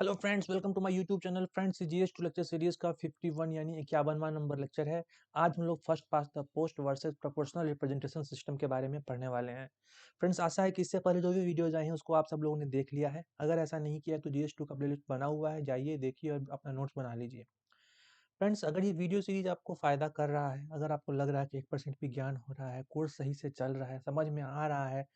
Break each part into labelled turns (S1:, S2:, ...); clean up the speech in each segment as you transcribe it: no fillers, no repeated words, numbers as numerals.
S1: Hello friends, welcome to my YouTube channel. Friends, GS two lecture series का 51 यानी 51वां number lecture है। आज हम लोग first past the post versus proportional representation system के बारे में पढ़ने वाले हैं। फ्रेंड्स, आशा है कि इससे पहले जो भी वीडियोज आए हैं उसको आप सब लोगों ने देख लिया है। अगर ऐसा नहीं किया तो जीएस टू का प्लेलिस्ट बना हुआ है, जाइए देखिए और अपना नोट्स बना लीजिए। फ्रेंड्स, अगर ये वीडियो सीरीज आपको फ़ायदा कर रहा है, अगर आपको लग रहा है कि 1% भी ज्ञान हो रहा है, कोर्स सही से चल रहा है, समझ में आ रहा है,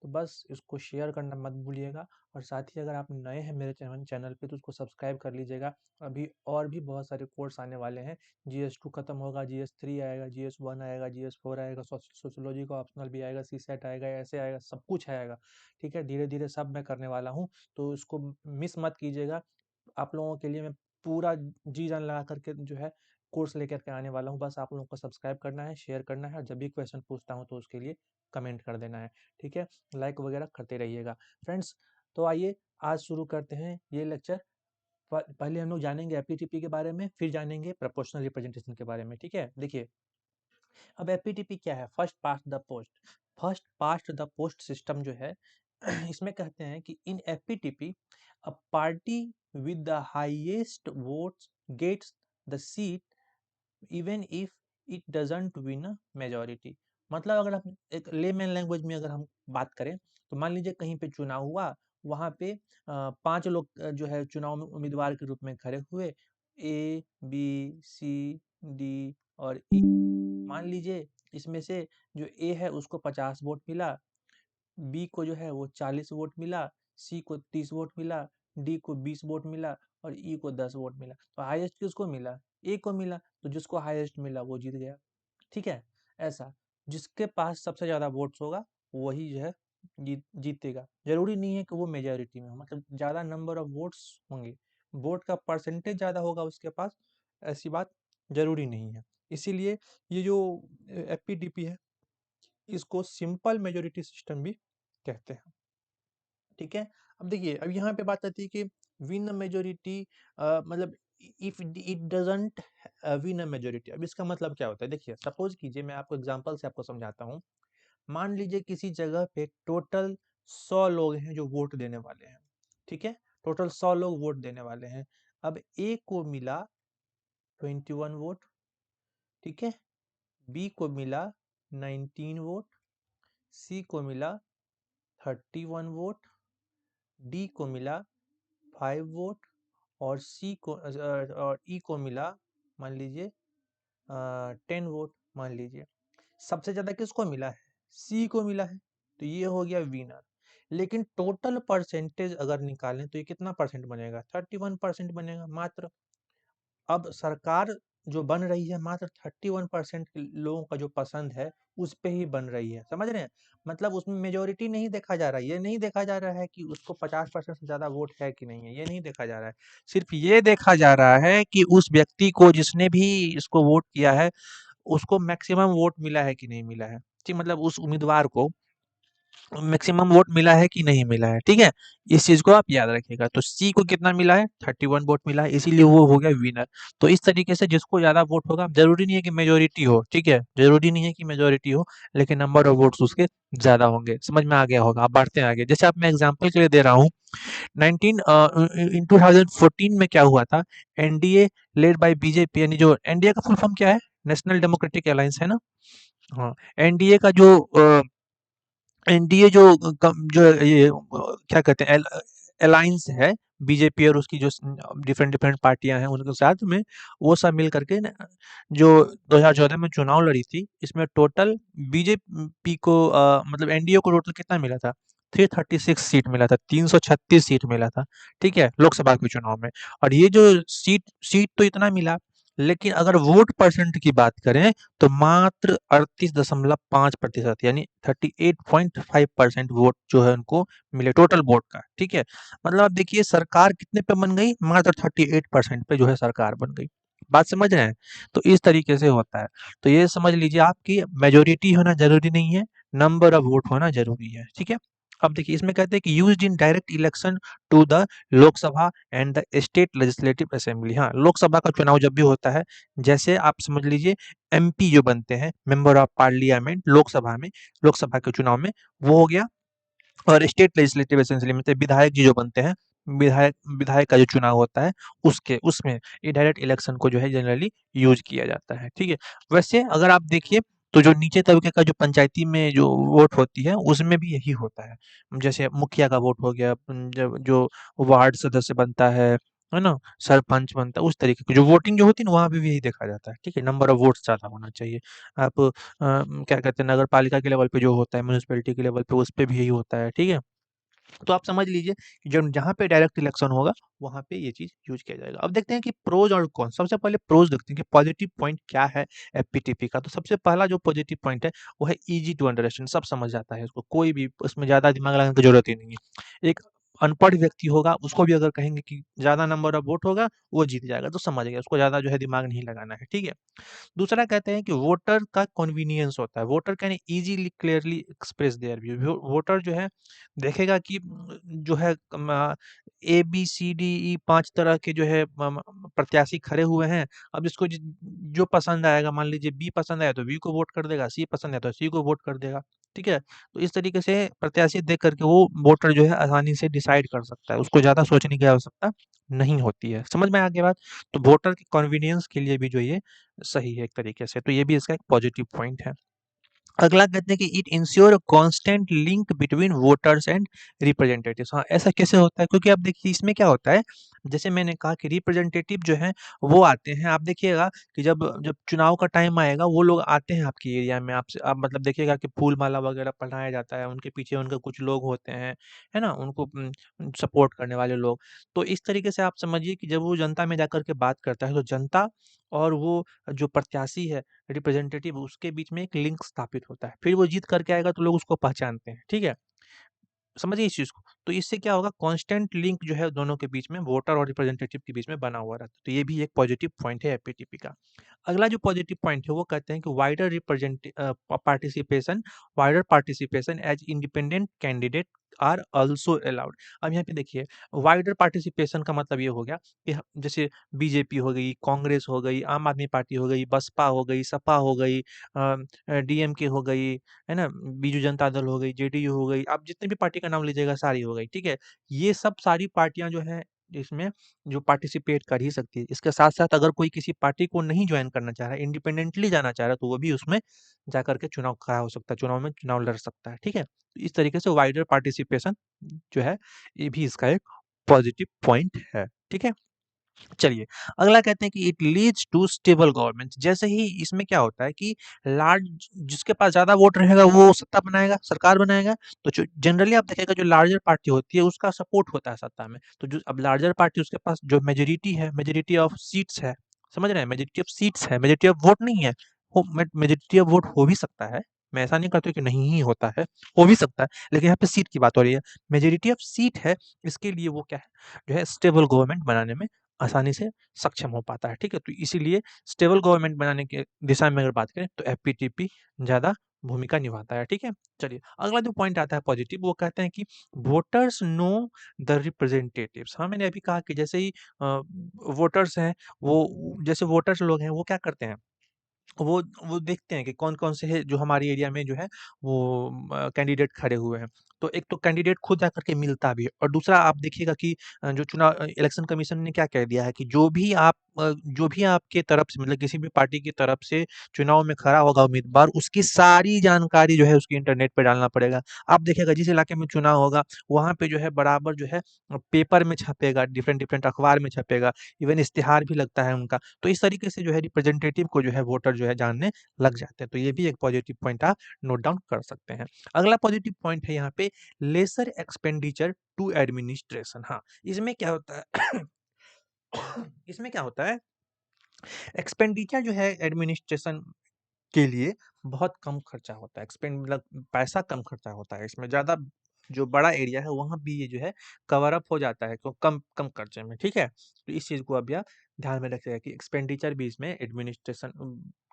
S1: तो बस इसको शेयर करना मत भूलिएगा। और साथ ही अगर आप नए हैं मेरे चैनल पे तो उसको सब्सक्राइब कर लीजिएगा। अभी और भी बहुत सारे कोर्स आने वाले हैं। जीएस 2 खत्म होगा, जीएस 3 आएगा, जीएस 1 आएगा, जीएस 4 आएगा, सोशियोलॉजी का ऑप्शनल भी आएगा, सीसेट आएगा, ऐसे आएगा, सब कुछ आएगा। ठीक है, धीरे धीरे सब मैं करने वाला हूँ, तो इसको मिस मत कीजिएगा। आप लोगों के लिए मैं पूरा जी जान लगा करके जो है कोर्स लेकर के आने वाला हूँ। बस आप लोगों को सब्सक्राइब करना है, शेयर करना है, और जब भी क्वेश्चन पूछता हूँ तो उसके लिए कमेंट कर देना है। ठीक है, लाइक वगैरह करते रहिएगा फ्रेंड्स। तो आइए आज शुरू करते हैं ये लेक्चर। पहले हम लोग जानेंगे एपीटीपी के बारे में, फिर जानेंगे प्रोपोर्शनल रिप्रेजेंटेशन के बारे में। ठीक है, देखिए अब एपीटीपी क्या है। First past the post system जो है इसमें कहते हैं कि in FPTP a party with the highest votes gets the seat even if it doesn't win a majority. मतलब अगर हम एक लेमैन लैंग्वेज में अगर हम बात करें तो मान लीजिए कहीं पे चुनाव हुआ, वहां पे 5 लोग जो है चुनाव में उम्मीदवार के रूप में खड़े हुए, ए बी सी डी और ई। मान लीजिए इसमें से जो ए है उसको 50 वोट मिला, बी को जो है वो 40 वोट मिला, सी को 30 वोट मिला, डी को 20 वोट मिला और ई को 10 वोट मिला। तो हाईएस्ट किसको मिला? ए को मिला। तो जिसको हाईएस्ट मिला वो जीत गया। ठीक है, ऐसा जिसके पास सबसे ज्यादा वोट्स होगा वही जो है जीतेगा। जरूरी नहीं है कि वो मेजोरिटी में हो, मतलब ज्यादा नंबर ऑफ वोट्स होंगे, वोट का परसेंटेज ज्यादा होगा उसके पास, ऐसी बात जरूरी नहीं है। इसीलिए ये जो एपीडीपी है इसको सिंपल मेजोरिटी सिस्टम भी कहते हैं। ठीक है, अब देखिए अब यहाँ पे बात आती है कि विन मेजोरिटी, मतलब if it doesn't win a majority. अब इसका मतलब क्या होता है? देखिए सपोज कीजिए, मैं आपको एग्जांपल से आपको समझाता हूँ। मान लीजिए किसी जगह पे टोटल 100 लोग हैं जो वोट देने वाले हैं। ठीक है, टोटल 100 लोग वोट देने वाले हैं। अब ए को मिला 21 वोट, ठीक है, बी को मिला 19 वोट, सी को मिला 31 वोट, डी को मिला 5 वोट और सी को और ई को मिला मान लीजिए 10 वोट। मान लीजिए सबसे ज्यादा किसको मिला है? सी को मिला है, तो ये हो गया विनर। लेकिन टोटल परसेंटेज अगर निकालें तो ये कितना परसेंट बनेगा? 31% बनेगा मात्र। अब सरकार जो बन रही है मात्र 31% लोगों का जो पसंद है उस पे ही बन रही है, समझ रहे हैं? मतलब उसमें मेजोरिटी नहीं देखा जा रहा है। ये नहीं देखा जा रहा है कि उसको 50% से ज्यादा वोट है कि नहीं है, ये नहीं देखा जा रहा है। सिर्फ ये देखा जा रहा है कि उस व्यक्ति को जिसने भी इसको वोट किया है उसको मैक्सिमम वोट मिला है कि नहीं मिला है। ठीक, मतलब उस उम्मीदवार को मैक्सिमम वोट मिला है कि नहीं मिला है। ठीक है, इस चीज को आप याद रखिएगा। तो सी को कितना मिला है? 31 वोट मिला है, इसीलिए वो हो गया विनर। तो इस तरीके से जिसको ज्यादा वोट होगा, जरूरी नहीं है कि मेजोरिटी हो, ठीक है, जरूरी नहीं है कि मेजोरिटी हो, लेकिन नंबर ऑफ वोट्स उसके ज्यादा होंगे। समझ में आ गया होगा? आप बढ़ते हैं आगे। जैसे आप मैं एग्जाम्पल के लिए दे रहा हूँ, 2014 में क्या हुआ था? एनडीए लेड बाय बीजेपी, यानी जो एनडीए का फुल फॉर्म क्या है? नेशनल डेमोक्रेटिक अलायंस, है ना? हाँ, एनडीए का जो एनडीए जो ये क्या कहते हैं, अलायंस है, बीजेपी और उसकी जो डिफरेंट डिफरेंट पार्टियां हैं उनके साथ में, वो सब मिल करके जो 2014 में चुनाव लड़ी थी, इसमें टोटल बीजेपी को मतलब एनडीए को टोटल कितना मिला था? 336 सीट मिला था, 336 सीट मिला था। ठीक है, लोकसभा के चुनाव में। और ये जो सीट सीट तो इतना मिला, लेकिन अगर वोट परसेंट की बात करें तो मात्र 38.5%, यानी 38.5% वोट जो है उनको मिले टोटल वोट का। ठीक है, मतलब आप देखिए सरकार कितने पे बन गई? मात्र 38% पे जो है सरकार बन गई। बात समझ रहे हैं? तो इस तरीके से होता है। तो ये समझ लीजिए आपकी मेजोरिटी होना जरूरी नहीं है, नंबर ऑफ वोट होना जरूरी है। ठीक है, अब देखिए इसमें कहते हैं कि used in direct election to the Lok Sabha and the state legislative assembly. हाँ, लोकसभा का चुनाव जब भी होता है, जैसे आप समझ लीजिए एमपी जो बनते हैं, मेंबर ऑफ पार्लियामेंट, लोकसभा में, लोकसभा के चुनाव में, वो हो गया। और स्टेट लेजिस्लेटिव असेंबली में विधायक जी जो बनते हैं, विधायक विधायक का जो चुनाव होता है उसके उसमें ये डायरेक्ट इलेक्शन को जो है जनरली यूज किया जाता है, ठीक है। वैसे अगर आप देखिए तो जो नीचे तबके का जो पंचायती में जो वोट होती है उसमें भी यही होता है। जैसे मुखिया का वोट हो गया, जब जो वार्ड सदस्य बनता है ना? सरपंच बनता है, उस तरीके की जो वोटिंग जो होती है ना वहाँ पे भी यही देखा जाता है, ठीक है? नंबर ऑफ वोट्स ज़्यादा होना चाहिए। आप क्या कहते हैं, नगर पालिका के लेवल पे जो होता है, म्युनिसिपैलिटी के लेवल पे उस पे भी यही होता है, ठीक है? तो आप समझ लीजिए कि जब जहाँ पे डायरेक्ट इलेक्शन होगा वहाँ पे ये चीज़ यूज़ किया जाएगा। अब देखते हैं कि प्रोज़ और कॉन्स। सबसे पहले प्रोज़ देखते हैं कि पॉजिटिव पॉइंट क्या है एफपीटीपी का। तो सबसे पहला जो पॉजिटिव पॉइंट है वो है ईज़ी टू अंडरस्टैंड, सब समझ जाता है इसको, कोई भी उसमें ज़्यादा दिमाग लगाने की ज़रूरत ही नहीं है। एक अनपढ़ व्यक्ति होगा उसको भी अगर कहेंगे कि ज़्यादा नंबर ऑफ वोट होगा वो जीत जाएगा तो समझ गया, उसको ज़्यादा जो है दिमाग नहीं लगाना है, ठीक है? दूसरा कहते हैं कि वोटर का कन्वीनियंस होता है, voter can easily clearly express their view. Voter जो है देखेगा कि जो है A B C D E 5 तरह के जो है प्रत्याशी खड़े हुए हैं। अब जिसको जो पसंद आएगा, मान लीजिए बी पसंद आया तो बी को वोट कर देगा, सी पसंद आया तो सी को वोट कर देगा, ठीक है। तो इस तरीके से प्रत्याशी देख करके वो वोटर जो है आसानी से डिसाइड कर सकता है, उसको ज़्यादा सोचने की आवश्यकता नहीं होती है। समझ में आ गई बात? तो वोटर के कन्वीनियंस के लिए भी जो ये सही है एक तरीके से, तो ये भी इसका एक पॉजिटिव पॉइंट है। अगला कहते हैं कि it ensure constant link between voters and representatives. हाँ, ऐसा कैसे होता है? क्योंकि आप देखिए इसमें क्या होता है, जैसे मैंने कहा कि रिप्रेजेंटेटिव जो हैं वो आते हैं, आप देखिएगा कि जब जब चुनाव का टाइम आएगा वो लोग आते हैं आपके एरिया में, आपसे आप मतलब देखिएगा कि फूल माला वगैरह पहनाया जाता है, उनके पीछे उनके कुछ लोग होते हैं, है ना? उनको सपोर्ट करने वाले लोग। तो इस तरीके से आप समझिए कि जब वो जनता में जाकर के बात करता है तो जनता और वो जो प्रत्याशी है रिप्रेजेंटेटिव उसके बीच में एक लिंक स्थापित होता है। फिर वो जीत करके आएगा तो लोग उसको पहचानते हैं, ठीक है? समझिए इस चीज़ को। तो इससे क्या होगा, कांस्टेंट लिंक जो है दोनों के बीच में, वोटर और रिप्रेजेंटेटिव के बीच में बना हुआ रहता है। तो ये भी एक पॉजिटिव पॉइंट है एपीटीपी का। अगला जो पॉजिटिव पॉइंट है वो कहते हैं कि wider participation as independent candidate are also allowed. अब यहाँ पे देखिए वाइडर पार्टिसिपेशन का मतलब ये हो गया कि जैसे बीजेपी हो गई, कांग्रेस हो गई, आम आदमी पार्टी हो गई, बसपा हो गई, सपा हो गई, डीएमके हो गई, है ना? बीजू जनता दल हो गई, जेडीयू हो गई, आप जितने भी पार्टी का नाम लीजिएगा सारी हो गई, ठीक है? ये सब सारी पार्टियाँ जो हैं इसमें जो पार्टिसिपेट कर ही सकती है। इसके साथ-साथ अगर कोई किसी पार्टी को नहीं जॉइन करना चाह रहा है, इंडिपेंडेंटली जाना चाह रहा है, तो वो भी उसमें जाकर के चुनाव खड़ा हो सकता है, चुनाव में चुनाव लड़ सकता है, ठीक है? तो इस तरीके से वाइडर पार्टिसिपेशन जो है, ये भी इसका एक पॉजिटिव पॉइंट है, ठीक है? चलिए, अगला कहते हैं कि it leads to stable government. जैसे ही इसमें क्या होता है कि लार्ज जिसके पास ज़्यादा वोट रहेगा वो सत्ता बनाएगा, सरकार बनाएगा। तो जो जनरली आप देखिएगा जो लार्जर पार्टी होती है उसका सपोर्ट होता है सत्ता में। तो जो अब लार्जर पार्टी उसके पास जो मेजॉरिटी है, मेजॉरिटी ऑफ सीट्स है, समझ रहे हैं? मेजॉरिटी ऑफ सीट्स है, मेजॉरिटी ऑफ वोट नहीं है। हो मेजॉरिटी ऑफ वोट हो भी सकता है, मैं ऐसा नहीं कहता हूँ कि नहीं ही होता है, हो भी सकता है, लेकिन यहाँ पे सीट की बात हो रही है। मेजॉरिटी ऑफ सीट है, इसके लिए वो क्या है, जो है स्टेबल गवर्नमेंट बनाने में आसानी से सक्षम हो पाता है, ठीक है? तो इसीलिए स्टेबल गवर्नमेंट बनाने के दिशा में अगर बात करें तो एफपीटीपी ज़्यादा भूमिका निभाता है, ठीक है? चलिए, अगला जो पॉइंट आता है पॉजिटिव वो कहते हैं कि वोटर्स नो द रिप्रेजेंटेटिव्स। हाँ, मैंने अभी कहा कि जैसे ही वोटर्स हैं, वो जैसे वोटर्स लोग हैं वो क्या करते हैं, वो देखते हैं कि कौन-कौन से है जो हमारे एरिया में जो है वो कैंडिडेट खड़े हुए हैं। तो एक तो कैंडिडेट खुद जाकर के मिलता भी है और दूसरा आप देखिएगा कि जो इलेक्शन कमीशन ने क्या कह दिया है कि जो भी आपके तरफ से मतलब किसी भी पार्टी की तरफ से चुनाव में खड़ा होगा उम्मीदवार, उसकी सारी जानकारी जो है उसकी इंटरनेट पे डालना पड़ेगा। आप देखिएगा जिस इलाके में चुनाव होगा, वहाँ पे जो है बराबर जो है पेपर में छपेगा, डिफरेंट-डिफरेंट अखबार में छपेगा, इवन इश्तिहार भी लगता है उनका। तो इस तरीके से जो है रिप्रेजेंटेटिव को जो है वोटर जो है जानने लग जाते हैं। तो ये भी एक पॉजिटिव पॉइंट आप नोट डाउन कर सकते हैं। अगला पॉजिटिव पॉइंट है यहाँ पे लेसर एक्सपेंडिचर टू एडमिनिस्ट्रेशन। हाँ, इसमें क्या होता है इसमें क्या होता है, एक्सपेंडिचर जो है एडमिनिस्ट्रेशन के लिए बहुत कम खर्चा होता है। एक्सपेंड मतलब पैसा कम खर्चा होता है। इसमें ज़्यादा जो बड़ा एरिया है वहाँ भी ये जो है कवर अप हो जाता है तो कम कम खर्चे में, ठीक है? तो इस चीज़ को अभी आप ध्यान में रखिएगा कि एक्सपेंडिचर भी इसमें एडमिनिस्ट्रेशन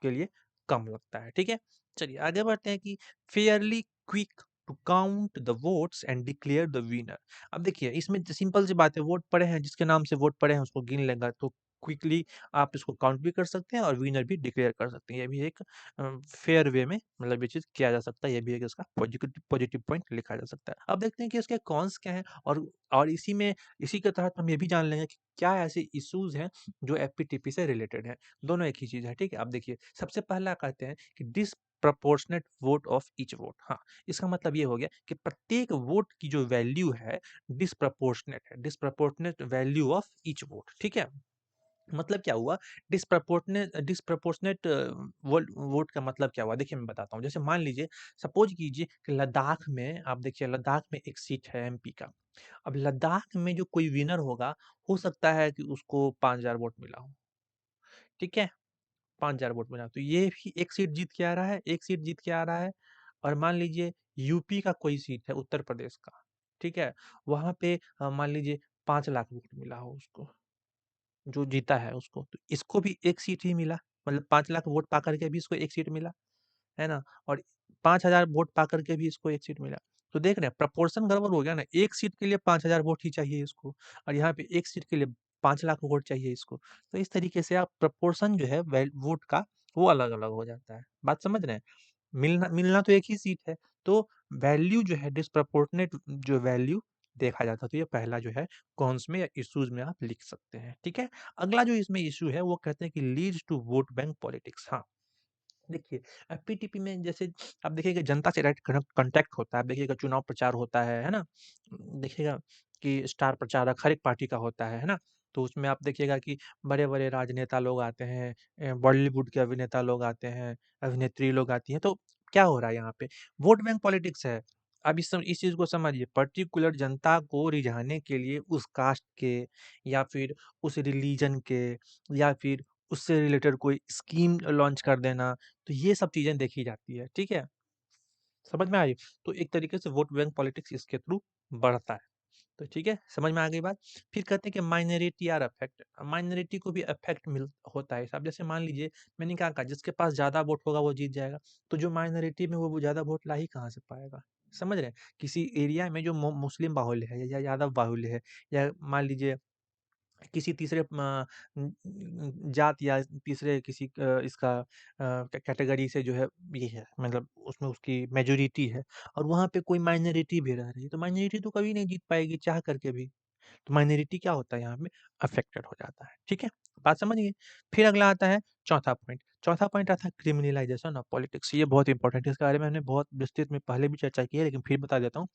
S1: के लिए कम लगता है, ठीक है? चलिए आगे बढ़ते हैं कि fairly quick to count the votes and declare the winner. अब देखिए इसमें सिंपल सी बात है, वोट पड़े हैं, जिसके नाम से वोट पड़े हैं उसको गिन लेगा तो क्विकली आप इसको काउंट भी कर सकते हैं और विनर भी डिक्लेयर कर सकते हैं। ये भी एक फेयर वे में मतलब ये चीज़ किया जा सकता है, ये भी एक इसका पॉजिटिव पॉइंट लिखा जा सकता है। अब देखते हैं कि इसके कॉन्स क्या हैं और इसी के तहत हम ये भी जान लेंगे कि क्या ऐसे इश्यूज़ हैं जो एफपीटीपी से रिलेटेड हैं। दोनों एक ही चीज़ है, ठीक है? अब देखिए सबसे पहला कहते हैं कि disproportionate vote of each vote. हाँ, इसका मतलब ये हो गया कि प्रत्येक वोट की जो वैल्यू है disproportionate value of each vote, ठीक है? मतलब क्या हुआ डिस्प्रपोर्शनेट वोट वोट का मतलब क्या हुआ देखिए मैं बताता हूँ। जैसे मान लीजिए सपोज कीजिए कि लद्दाख में आप देखिए लद्दाख में एक सीट है एमपी का। अब लद्दाख में जो कोई विनर होगा हो सकता है कि उसको 5000 वोट मिला हो, ठीक है? 5000 वोट मिला तो ये भी एक सीट जीत के आ रहा है, एक सीट जीत के आ रहा है। और मान लीजिए यूपी का कोई सीट है उत्तर प्रदेश का, ठीक है? वहाँ पे मान लीजिए 5 लाख वोट मिला हो उसको, जो जीता है उसको, तो इसको भी 1 सीट ही मिला, मतलब 5 लाख वोट पा कर के भी इसको 1 सीट मिला, है ना? और 5000 वोट पा कर के भी इसको 1 सीट मिला। तो देख रहे हैं प्रपोर्शन गड़बड़ हो गया ना, 1 सीट के लिए 5000 वोट ही चाहिए इसको और यहाँ पे 1 सीट के लिए 5 लाख वोट चाहिए इसको। तो इस तरीके से आप प्रपोर्शन जो है वोट का वो अलग-अलग हो जाता है। बात समझ रहे हैं? मिलना मिलना तो एक ही सीट है, तो वैल्यू जो है डिस्प्रपोर्शनेट जो वैल्यू देखा जाता है, तो ये पहला जो है कॉन्स में या इश्यूज़ में आप लिख सकते हैं, ठीक है? अगला जो इसमें इश्यू है वो कहते हैं कि leads to vote bank politics. हाँ, देखिए पीटीपी में जैसे आप देखिएगा जनता से डायरेक्ट कॉन्टैक्ट होता है। आप देखिएगा चुनाव प्रचार होता है ना? देखिएगा कि स्टार प्रचारक हर एक पार्टी का होता है ना? तो उसमें आप देखिएगा कि बड़े-बड़े राजनेता लोग आते हैं, बॉलीवुड के अभिनेता लोग आते हैं, अभिनेत्री लोग आती हैं। तो क्या हो रहा है यहाँ पे? वोट बैंक पॉलिटिक्स है। अब इस चीज़ को समझिए, पर्टिकुलर जनता को रिझाने के लिए उस कास्ट के या फिर उस रिलीजन के या फिर उससे रिलेटेड कोई स्कीम लॉन्च कर देना, तो ये सब चीज़ें देखी जाती है, ठीक है? समझ में आई? तो एक तरीके से वोट बैंक पॉलिटिक्स इसके थ्रू बढ़ता है। तो ठीक है, समझ में आ गई बात? फिर कहते हैं कि माइनॉरिटी आर अफेक्ट माइनॉरिटी को भी अफेक्ट मिल होता है। अब जैसे मान लीजिए मैंने क्या कहा जिसके पास ज़्यादा वोट होगा वो जीत जाएगा। तो जो माइनॉरिटी में वो ज़्यादा वोट ला ही कहाँ से पाएगा? समझ रहे हैं? किसी एरिया में जो मुस्लिम बाहुल्य है या यादव बाहुल्य है या मान लीजिए किसी तीसरे जात या तीसरे किसी इसका कैटेगरी से जो है ये है मतलब उसमें उसकी मेजॉरिटी है और वहाँ पे कोई माइनॉरिटी भी रह रही है तो माइनॉरिटी तो कभी नहीं जीत पाएगी चाह करके भी। तो माइनॉरिटी क्या होता है यहाँ पे अफेक्टेड हो जाता है, ठीक है? बात समझ गए? फिर अगला आता है चौथा पॉइंट आता है क्रिमिनलाइजेशन ऑफ पॉलिटिक्स। ये बहुत इंपॉर्टेंट है, इसके बारे में हमने बहुत विस्तृत में पहले भी चर्चा की है लेकिन फिर बता देता हूँ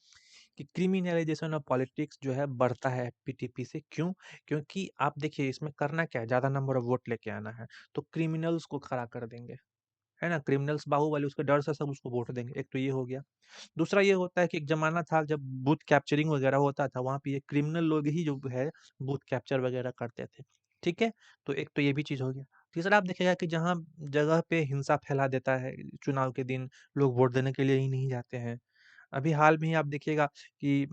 S1: कि क्रिमिनलाइजेशन ऑफ पॉलिटिक्स जो है बढ़ता है पीटीपी से। क्यों? क्योंकि आप देखिए इसमें करना क्या है, ज़्यादा नंबर ऑफ वोट लेके आना है, तो क्रिमिनल्स को खड़ा कर देंगे, है ना? क्रिमिनल्स बाहुबली उसके डर से सब उसको वोट देंगे, एक तो ये हो गया। दूसरा ये होता है कि एक ज़माना था जब बूथ कैप्चरिंग वगैरह होता था, वहाँ पे ये क्रिमिनल लोग ही जो है बूथ कैप्चर वगैरह करते थे, ठीक है? तो एक तो ये भी चीज़ हो गया। तीसरा आप देखिएगा कि जहाँ जगह पे हिंसा फैला देता है, चुनाव के दिन लोग वोट देने के लिए ही नहीं जाते हैं। अभी हाल में ही आप देखिएगा कि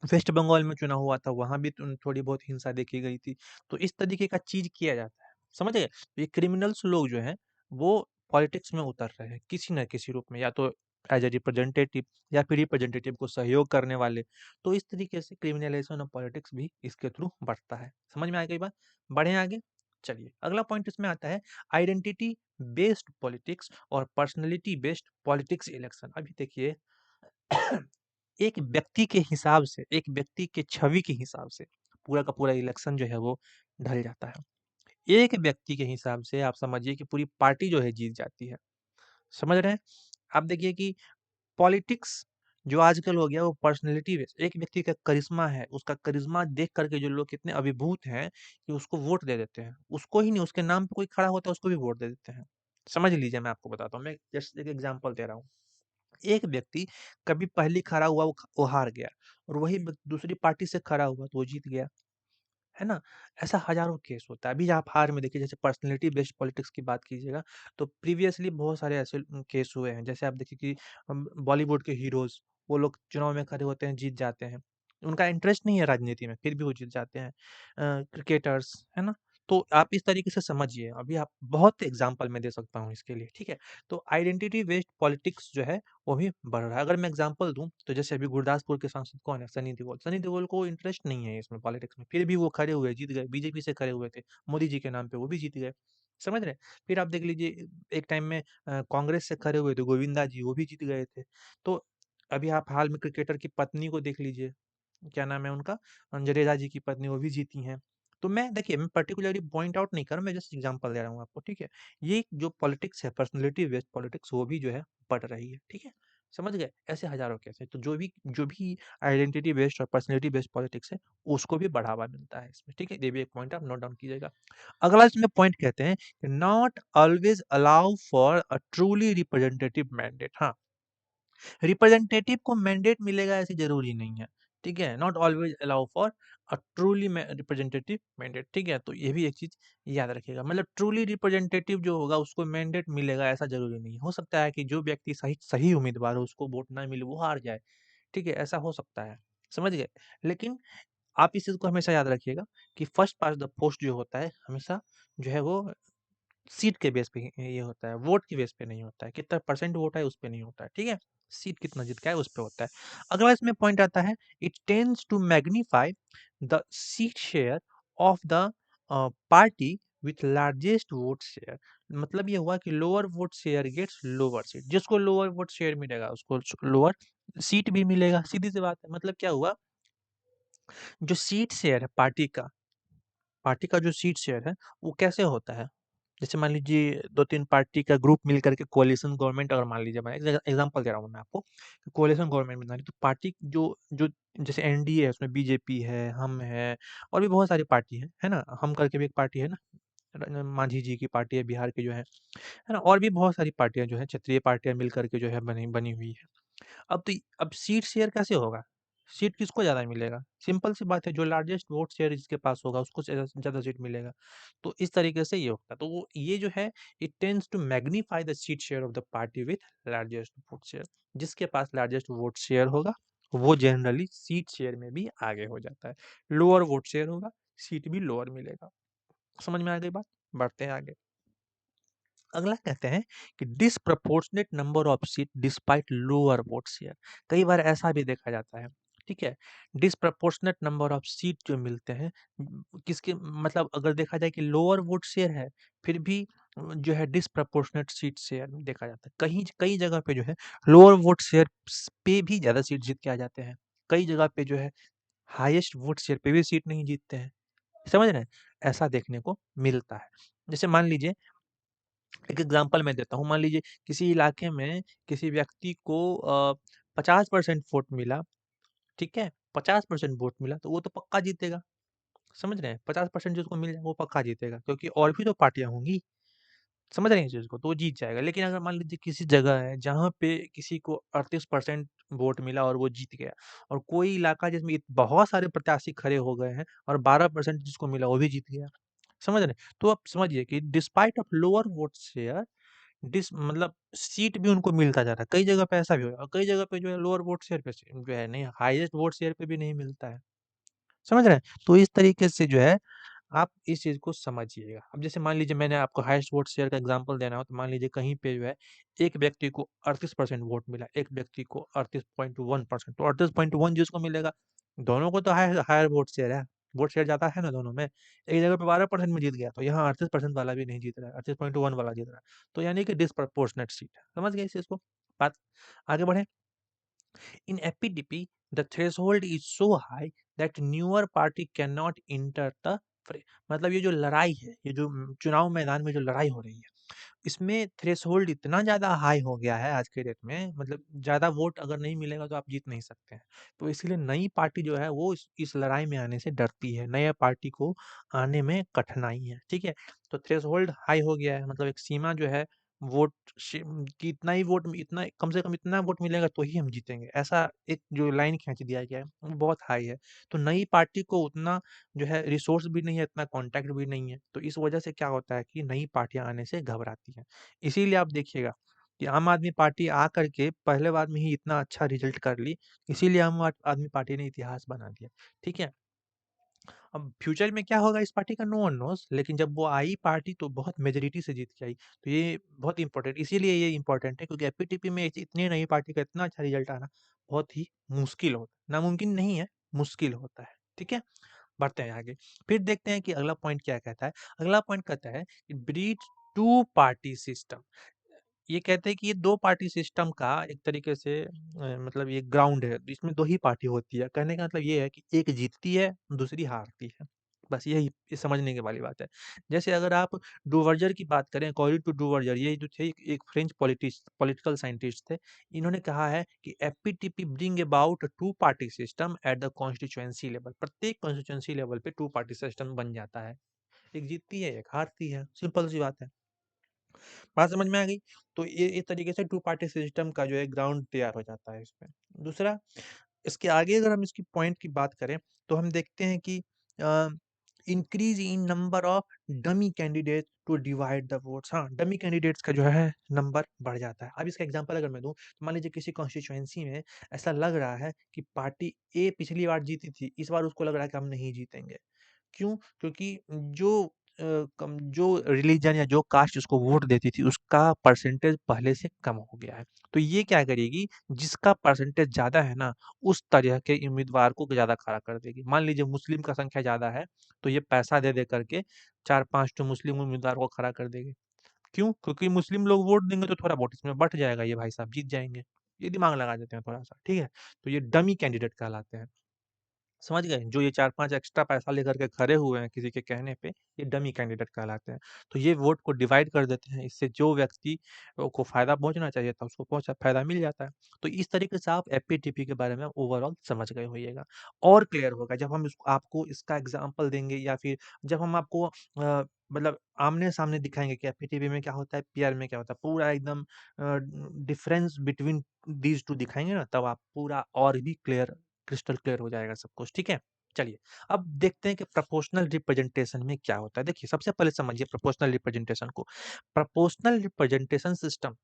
S1: वेस्ट बंगाल में चुनाव हुआ था, वहाँ भी थोड़ी बहुत हिंसा देखी गई थी। तो इस तरीके का चीज़ किया जाता है, समझ गए? तो ये क्रिमिनल्स लोग जो हैं, वो पॉलिटिक्स में उतर रहे हैं, किसी न किसी रूप में, या तो एज़ अ रिप्रेजेंटेटिव या फिर रिप्रेजेंटेटिव को सहयोग करने वाले। तो इस तरीके से क्रिमिनलाइज़ेशन ऑफ पॉलिटिक्स भी इसके थ्रू बढ़ता है। समझ में आ गई बात? बढ़ें आगे? चलिए, अगला पॉइंट इसमें आता है आइडेंटिटी बेस्ड पॉलिटिक्स और पर्सनैलिटी बेस्ड पॉलिटिक्स इलेक्शन। अभी देखिए एक व्यक्ति के हिसाब से, एक व्यक्ति के छवि के हिसाब से पूरा का पूरा इलेक्शन जो है वो ढल जाता है। एक व्यक्ति के हिसाब से आप समझिए कि पूरी पार्टी जो है जीत जाती है। समझ रहे हैं? आप देखिए कि पॉलिटिक्स जो आजकल हो गया वो पर्सनैलिटी बेस्ड एक व्यक्ति का करिश्मा है, उसका करिश्मा देख कर के जो लोग कितने अभिभूत हैं कि उसको वोट दे देते हैं। उसको ही नहीं, उसके नाम पे कोई खड़ा होता है उसको भी वोट दे देते हैं। समझ लीजिए मैं आपको बताता हूँ, मैं जस्ट एक एग्ज़ाम्पल दे रहा हूँ। एक व्यक्ति कभी पहली खड़ा हुआ वो हार गया और वही दूसरी पार्टी से खड़ा हुआ तो वो जीत गया, है ना? ऐसा हजारों केस होता है। अभी आप हाल में देखिए जैसे पर्सनैलिटी बेस्ड पॉलिटिक्स की बात कीजिएगा तो प्रीवियसली बहुत सारे ऐसे केस हुए हैं। जैसे आप देखिए कि बॉलीवुड के हीरोज़ वो लोग चुनाव में खड़े होते हैं, जीत जाते हैं। उनका इंटरेस्ट नहीं है राजनीति में, फिर भी वो जीत जाते हैं। क्रिकेटर्स, है ना? तो आप इस तरीके से समझिए, अभी आप बहुत एग्ज़ाम्पल मैं दे सकता हूँ इसके लिए, ठीक है? तो आइडेंटिटी बेस्ड पॉलिटिक्स जो है, वो भी बढ़ रहा है। अगर मैं एग्ज़ाम्पल दूँ, तो जैसे अभी गुरदासपुर के सांसद कौन है? सनी देओल। सनी देओल को इंटरेस्ट नहीं है इसमें पॉलिटिक्स में, फिर भी वो खड़े हुए, जीत गए, बीजेपी से खड़े हुए थे, मोदी जी के नाम पे, वो भी जीत गए। समझ रहे हैं? फिर आप देख लीजिए, एक टाइम में कांग्रेस से खड़े हुए थे गोविंदा जी, वो भी जीत गए थे। तो अभी आप हाल में क्रिकेटर की पत्नी को देख लीजिए, क्या नाम है उनका? जडेजा जी की पत्नी, वो भी जीती हैं। तो मैं देखिए, मैं पर्टिकुलरली पॉइंट आउट नहीं कर रहा हूँ, मैं जस्ट एग्ज़ाम्पल दे रहा हूँ आपको, ठीक है? ये जो पॉलिटिक्स है, पर्सनैलिटी बेस्ड पॉलिटिक्स, वो भी जो है बढ़ रही है, ठीक है? समझ गए? ऐसे हज़ारों केस हैं, तो जो भी आइडेंटिटी बेस्ड और पर्सनैलिटी बेस्ड पॉलिटिक्स है, उसको भी बढ़ावा मिलता है इसमें, ठीक है? ये भी एक पॉइंट आप नोट डाउन कीजिएगा। अगला इसमें पॉइंट कहते हैं कि not always allow for a truly representative mandate. हाँ, रिप्रेजेंटेटिव को मैंडेट मिलेगा ऐसी जरूरी नहीं है, ठीक है? Not always allow for a truly representative mandate, ठीक है? तो ये भी एक चीज याद रखिएगा, मतलब ट्रूली रिप्रेजेंटेटिव जो होगा उसको मैंडेट मिलेगा ऐसा जरूरी नहीं है। हो सकता है कि जो व्यक्ति सही सही उम्मीदवार हो उसको वोट ना मिले, वो हार जाए, ठीक है? ऐसा हो सकता है, समझ गए? लेकिन आप इस चीज को हमेशा याद रखिएगा कि फर्स्ट पास द पोस्ट जो होता है, हमेशा जो है वो सीट के बेस पे ये होता है, वोट के बेस पे नहीं होता है, कितना परसेंट वोट है उस पे नहीं होता है, ठीक है? सीट कितना जीत का है उस पे होता है। अगला इसमें पॉइंट आता है, it tends to magnify the seat share of the party with largest vote share. मतलब ये हुआ कि lower vote share gets lower seat, जिसको लोअर वोट शेयर मिलेगा उसको लोअर सीट भी मिलेगा, सीधी सी बात है। मतलब क्या हुआ, जो सीट शेयर है पार्टी का जो सीट शेयर है, वो कैसे होता है? जैसे मान लीजिए 2-3 पार्टी का ग्रुप मिल करके कोalition गवर्नमेंट, अगर मान लीजिए, मैं एग्जांपल दे रहा हूँ मैं आपको, कोalition गवर्नमेंट बना रही, तो पार्टी जो जैसे एनडीए है, उसमें बीजेपी है, हम है, और भी बहुत सारी पार्टी है ना? हम करके भी एक पार्टी है ना, मांझी जी की पार्टी है बिहार की जो है ना? और भी बहुत सारी पार्टियां जो है, क्षेत्रीय पार्टियां मिल करके जो है बनी बनी हुई है। अब सीट शेयर कैसे होगा? सीट किसको ज़्यादा मिलेगा? सिंपल सी बात है, जो लार्जेस्ट वोट शेयर जिसके पास होगा उसको ज़्यादा ज़्यादा सीट मिलेगा। तो इस तरीके से ये होता है। तो वो ये जो है, it tends to magnify the seat share of the party with largest vote share. जिसके पास लार्जेस्ट वोट शेयर होगा, वो जनरली सीट शेयर में भी आगे हो जाता है। लोअर वोट शेयर होगा, सीट भी लोअर मिलेगा। समझ में आ गई बात? बढ़ते हैं आगे। अगला कहते हैं कि disproportionate number of seat despite lower vote share. कई बार ऐसा भी देखा जाता है, ठीक है? डिसप्रपोर्शनेट नंबर ऑफ सीट जो मिलते हैं, किसके मतलब, अगर देखा जाए कि लोअर वोट शेयर है, फिर भी जो है डिसप्रपोर्शनेट सीट शेयर देखा जाता है। कहीं कई जगह पे जो है लोअर वोट शेयर पे भी ज्यादा सीट जीत के आ जाते हैं। कई जगह पे जो है हाईएस्ट वोट शेयर पे भी सीट नहीं जीतते हैं। समझ रहे हैं? ऐसा देखने को मिलता है। जैसे मान लीजिए, एक एग्जांपल मैं देता हूँ, मान लीजिए किसी इलाके में किसी व्यक्ति को 50% वोट मिला, ठीक है? 50% वोट मिला, तो वो तो पक्का जीतेगा। समझ रहे हैं? 50% जिसको मिल जाए वो पक्का जीतेगा, क्योंकि और भी तो पार्टियां होंगी। समझ रहे हैं इस चीज को? तो वो जीत जाएगा। लेकिन अगर मान लीजिए किसी जगह है जहाँ पे किसी को 38% वोट मिला और वो जीत गया, और कोई इलाका जिसमें बहुत सारे प्रत्याशी खड़े हो गए हैं और 12% जिसको मिला वो भी जीत गया। समझ रहे हैं? तो आप समझिए कि despite of lower vote share, डिस मतलब सीट भी उनको मिलता जा रहा है। कई जगह पे ऐसा भी हो रहा है, और कई जगह पे जो है लोअर वोट शेयर पे जो है नहीं, हाईएस्ट वोट शेयर पे भी नहीं मिलता है। समझ रहे हैं? तो इस तरीके से जो है आप इस चीज़ को समझिएगा। अब जैसे मान लीजिए मैंने आपको हाईएस्ट वोट शेयर का एग्जांपल देना हो, तो मान लीजिए कहीं पे जो है एक व्यक्ति को 38% वोट मिला, एक व्यक्ति को 38.1%, तो 38.1 जिसको मिलेगा, दोनों को तो हायर वोट शेयर है, वोट शेयर ज़्यादा है ना दोनों में। एक जगह पे 12% में जीत गया, तो यहाँ 38% वाला भी नहीं जीत रहा है, 38.1 वाला जीत रहा है। तो यानी कि डिस्प्रपोर्शनेट सीट है। समझ गए इस चीज़ को? बात आगे बढ़े। In FPDP, the threshold is so high that newer party cannot enter the fray। मतलब ये जो लड़ाई है, ये जो चुनाव मैदान में जो लड़ाई हो रही है, इसमें थ्रेशोल्ड इतना ज़्यादा हाई हो गया है आज के डेट में, मतलब ज़्यादा वोट अगर नहीं मिलेगा तो आप जीत नहीं सकते हैं। तो इसलिए नई पार्टी जो है वो इस लड़ाई में आने से डरती है, नया पार्टी को आने में कठिनाई है, ठीक है? तो थ्रेशोल्ड हाई हो गया है, मतलब एक सीमा जो है वोट कि इतना ही वोट, इतना कम से कम इतना वोट मिलेगा तो ही हम जीतेंगे, ऐसा एक जो लाइन खींच दिया गया है वो बहुत हाई है। तो नई पार्टी को उतना जो है रिसोर्स भी नहीं है, इतना कॉन्टैक्ट भी नहीं है, तो इस वजह से क्या होता है कि नई पार्टियां आने से घबराती हैं। इसीलिए आप देखिएगा कि आम आदमी पार्टी आ करके पहले बार में ही इतना अच्छा रिजल्ट कर ली, इसीलिए आम आदमी पार्टी ने इतिहास बना दिया, ठीक है? अब फ्यूचर में क्या होगा इस पार्टी का नो वन नोज़, लेकिन जब वो आई पार्टी तो बहुत मेजॉरिटी से जीत के आई। तो ये बहुत इम्पोर्टेंट, इसीलिए ये इम्पोर्टेंट है क्योंकि एपीटीपी में इतनी नई पार्टी का इतना अच्छा रिजल्ट आना बहुत ही मुश्किल होता है। नामुमकिन नहीं है, मुश्किल होता है। ठीक है? बढ़ते हैं आगे। फिर देखते हैं कि अगला पॉइंट क्या कहता है। अगला पॉइंट कहता है कि ब्रीच टू पार्टी सिस्टम। ये कहते हैं कि ये 2 पार्टी सिस्टम का एक तरीके से मतलब ये ग्राउंड है, इसमें 2 ही पार्टी होती है। कहने का मतलब ये है कि एक जीतती है, दूसरी हारती है। बस यही ये समझने की वाली बात है। जैसे अगर आप डुवर्जर की बात करें, अकॉर्डिंग टू डुवर्जर ये जो थे एक फ्रेंच पॉलिटिकल साइंटिस्ट थे। इन्होंने कहा है कि FPTP bring about two party system at the constituency level. प्रत्येक कॉन्स्टिट्यूएंसी लेवल पे टू पार्टी सिस्टम बन जाता है। एक जीतती है, एक हारती है। सिंपल सी बात है। बात समझ में आ गई? तो ये इस तरीके से टू पार्टी सिस्टम का जो है ग्राउंड तैयार हो जाता है इसमें। दूसरा, इसके आगे अगर हम इसकी पॉइंट की बात करें, तो हम देखते हैं कि uh, increase in number of dummy candidate to divide the votes. हाँ, डमी कैंडिडेट्स का जो है नंबर बढ़ जाता है। अब इसका एग्ज़ाम्पल अगर मैं दूँ, तो मान लीजिए किसी कॉन्स्टिट्यूएंसी में ऐसा लग रहा है कि पार्टी ए पिछली बार जीती थी, इस बार उसको लग रहा है कि हम नहीं जीतेंगे। क्यों? क्योंकि जो रिलीजन या जो कास्ट उसको वोट देती थी, उसका परसेंटेज पहले से कम हो गया है। तो ये क्या करेगी, जिसका परसेंटेज ज़्यादा है ना, उस तरह के उम्मीदवार को ज़्यादा खड़ा कर देगी। मान लीजिए मुस्लिम का संख्या ज़्यादा है, तो ये पैसा दे करके 4-5 ठो मुस्लिम उम्मीदवार को खड़ा कर देगी। क्यों? क्योंकि मुस्लिम लोग वोट देंगे तो थोड़ा वोट इसमें बँट जाएगा, ये भाई साहब जीत जाएँगे। ये दिमाग लगा देते हैं थोड़ा-सा, ठीक है? तो ये डमी कैंडिडेट कहलाते हैं। समझ गए? जो ये 4-5 एक्स्ट्रा पैसा लेकर के खड़े हुए हैं किसी के कहने पे, ये डमी कैंडिडेट कहलाते हैं। तो ये वोट को डिवाइड कर देते हैं, इससे जो व्यक्ति को फ़ायदा पहुँचना चाहिए था, उसको पहुँचा फ़ायदा मिल जाता है। तो इस तरीके से आप एपीटीपी के बारे में ओवरऑल समझ गए होइएगा। और क्लियर होगा जब हम इसको आपको इसका एग्ज़ाम्पल देंगे या फिर जब हम आपको मतलब आमने-सामने दिखाएँगे कि एपीटीपी में क्या होता है, पीआर में क्या होता है, पूरा एकदम डिफरेंस बिटवीन दीज़ 2 दिखाएँगे ना, तब आप पूरा और भी क्रिस्टल क्लियर हो जाएगा सब कुछ, ठीक है? चलिए, अब देखते हैं कि प्रोपोर्शनल रिप्रेजेंटेशन में क्या होता है। देखिए, सबसे पहले समझिए प्रोपोर्शनल रिप्रेजेंटेशन को। Proportional representation system,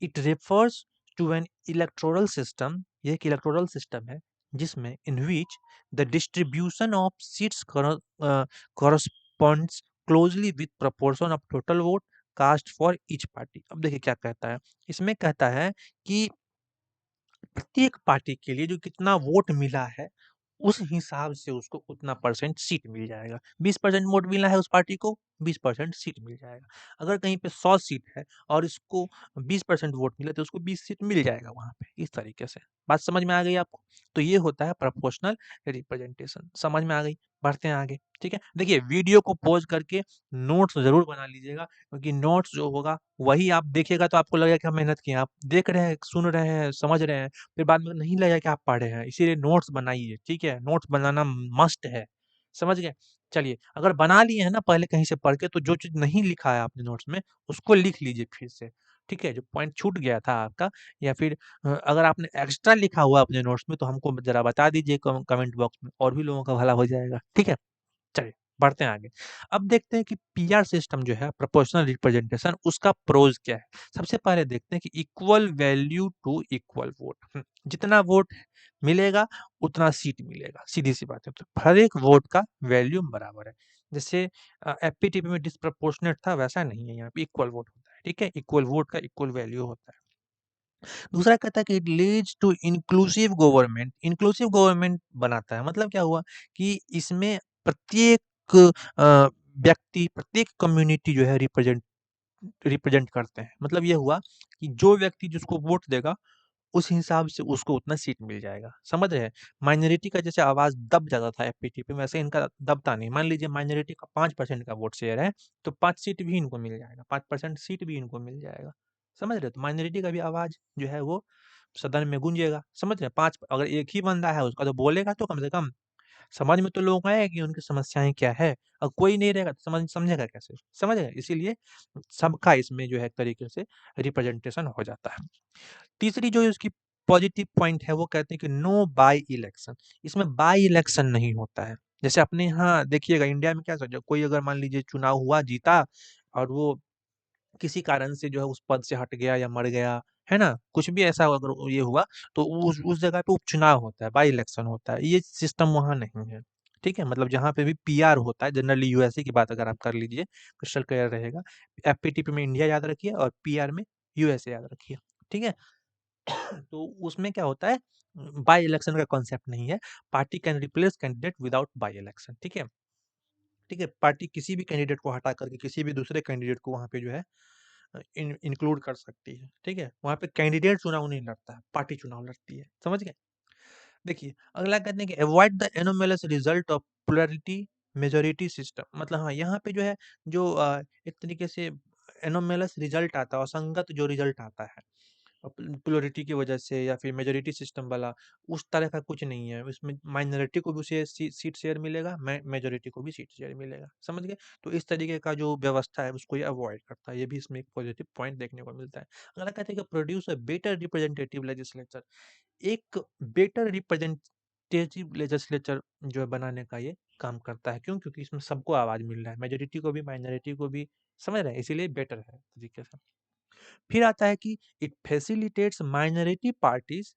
S1: it refers to an electoral system, ये एक इलेक्टोरल सिस्टम है, जिसमें in which the distribution of seats corresponds closely with proportion of total vote cast for each party. अब देखिए क्या कहता है, इसमें कहता है कि प्रत्येक पार्टी के लिए जो कितना वोट मिला है, उस हिसाब से उसको उतना परसेंट सीट मिल जाएगा। 20% वोट मिला है उस पार्टी को, 20% सीट मिल जाएगा। अगर कहीं पे 100 सीट है और इसको 20% वोट मिले तो उसको 20 सीट मिल जाएगा वहाँ पे, इस तरीके से। बात समझ में आ गई आपको? तो ये होता है प्रोपोर्शनल रिप्रेजेंटेशन। समझ में आ गई? बढ़ते हैं आगे, ठीक है? देखिए वीडियो को पॉज़ करके नोट्स ज़रूर बना लीजिएगा क्योंकि नोट्स जो होगा वही आप देखिएगा तो आपको लगेगा कि हम मेहनत किए हैं। आप देख रहे हैं, सुन रहे हैं, समझ रहे हैं, फिर बाद में नहीं लगेगा कि आप पढ़े हैं, इसीलिए नोट्स बनाइए, ठीक है? नोट्स बनाना मस्ट है, समझ गए? चलिए, अगर बना लिए हैं ना पहले कहीं से पढ़ के, तो जो चीज़ नहीं लिखा है आपने नोट्स में, उसको लिख लीजिए फिर से, ठीक है? जो पॉइंट छूट गया था आपका या फिर अगर आपने एक्स्ट्रा लिखा हुआ है अपने नोट्स में, तो हमको ज़रा बता दीजिए कमेंट बॉक्स में, और भी लोगों का भला हो जाएगा, ठीक है? चलिए, बढ़ते हैं आगे। अब देखते हैं कि पीआर सिस्टम जो है प्रोपोर्शनल रिप्रेजेंटेशन उसका प्रोस क्या है? सबसे पहले देखते हैं कि equal value to equal vote. जितना वोट मिलेगा उतना सीट मिलेगा, सीधी-सी बात है। तो हर एक वोट का वैल्यू बराबर है। जैसे एपीटीपी में डिस्प्रोपोर्शनेट था वैसा नहीं है यहाँ पे इक्वल वोट होता है, ठीक है? इक्वल वोट का इक्वल वैल्यू होता है। दूसरा कहता है कि it leads to inclusive government. Inclusive government बनाता है, मतलब क्या हुआ कि इसमें प्रत्येक अ, व्यक्ति, प्रत्येक कम्युनिटी जो है रिप्रेजेंट रिप्रेजेंट करते हैं। मतलब ये हुआ कि जो व्यक्ति जिसको वोट देगा, उस हिसाब से उसको उतना सीट मिल जाएगा। समझ रहे हैं? माइनॉरिटी का जैसे आवाज़ दब जाता था एपीटीपी में, वैसे इनका दबता नहीं। मान लीजिए माइनॉरिटी का 5% का वोट शेयर है, तो 5 सीट भी इनको मिल जाएगा, 5% सीट भी इनको मिल जाएगा। समझ रहे हो? तो माइनॉरिटी का भी आवाज़ जो है वो सदन में गूंजेगा। समझ रहे हैं? 5 अगर एक ही बंदा है उसका तो बोलेगा तो कम से कम समझ में तो लोगों को आएगा कि उनकी समस्याएँ क्या है। और कोई नहीं रहेगा तो समझेगा कैसे? समझ रहे हैं? इसीलिए सबका इसमें जो है एक तरीके से रिप्रेजेंटेशन हो जाता है। तीसरी जो इसकी पॉजिटिव पॉइंट है वो कहते हैं कि नो बाय इलेक्शन। इसमें बाय इलेक्शन नहीं होता है। जैसे अपने यहाँ देखिएगा इंडिया में क्या सोचा, कोई अगर मान लीजिए चुनाव हुआ, जीता और वो किसी कारण से जो है उस पद से हट गया या मर गया, है ना? कुछ भी ऐसा अगर ये हुआ तो उस जगह पे उपचुनाव होता है, बाय इलेक्शन होता है। ये सिस्टम वहाँ नहीं है। ठीक है? मतलब जहाँ पे भी पीआर होता है, जनरली यूएसए की बात अगर आप कर लीजिए, क्रिस्टल क्लियर रहेगा। एफपीटीपी में इंडिया याद रखिए और पीआर में यूएसए याद रखिए, ठीक है? तो उसमें क्या होता है, बाय इलेक्शन का कॉन्सेप्ट नहीं है। Party can replace candidate without by election, ठीक है? ठीक है? पार्टी किसी भी कैंडिडेट को हटा करके किसी भी दूसरे कैंडिडेट को वहाँ पे जो है इंक्लूड कर सकती है, ठीक है? वहाँ पे कैंडिडेट चुनाव नहीं लड़ता है, पार्टी चुनाव लड़ती है, समझ गए? देखिए, अगला कहते हैं कि avoid the anomalous result of plurality majority system, मतलब हाँ, यहाँ पे जो है जो एक तरीके से एनोमलस रिजल्ट आता है, असंगत जो रिजल्ट आता है प्लोरिटी की वजह से या फिर मेजोरिटी सिस्टम वाला, उस तरह का कुछ नहीं है। इसमें माइनॉरिटी को भी उसे सीट शेयर मिलेगा, मेजोरिटी को भी सीट शेयर मिलेगा, समझ गए? तो इस तरीके का जो व्यवस्था है उसको ये अवॉइड करता है, ये भी इसमें एक पॉजिटिव पॉइंट देखने को मिलता है। अगला कहते हैं कि produce a better representative legislature, एक बेटर रिप्रेजेंटेटिव लेजिस्लेचर जो है बनाने का ये काम करता है। क्यों? क्योंकि इसमें सबको आवाज मिल रहा है, मेजोरिटी को भी माइनॉरिटी को भी, समझ रहे हैं? इसीलिए बेटर है तरीके से। फिर आता है कि it facilitates minority parties,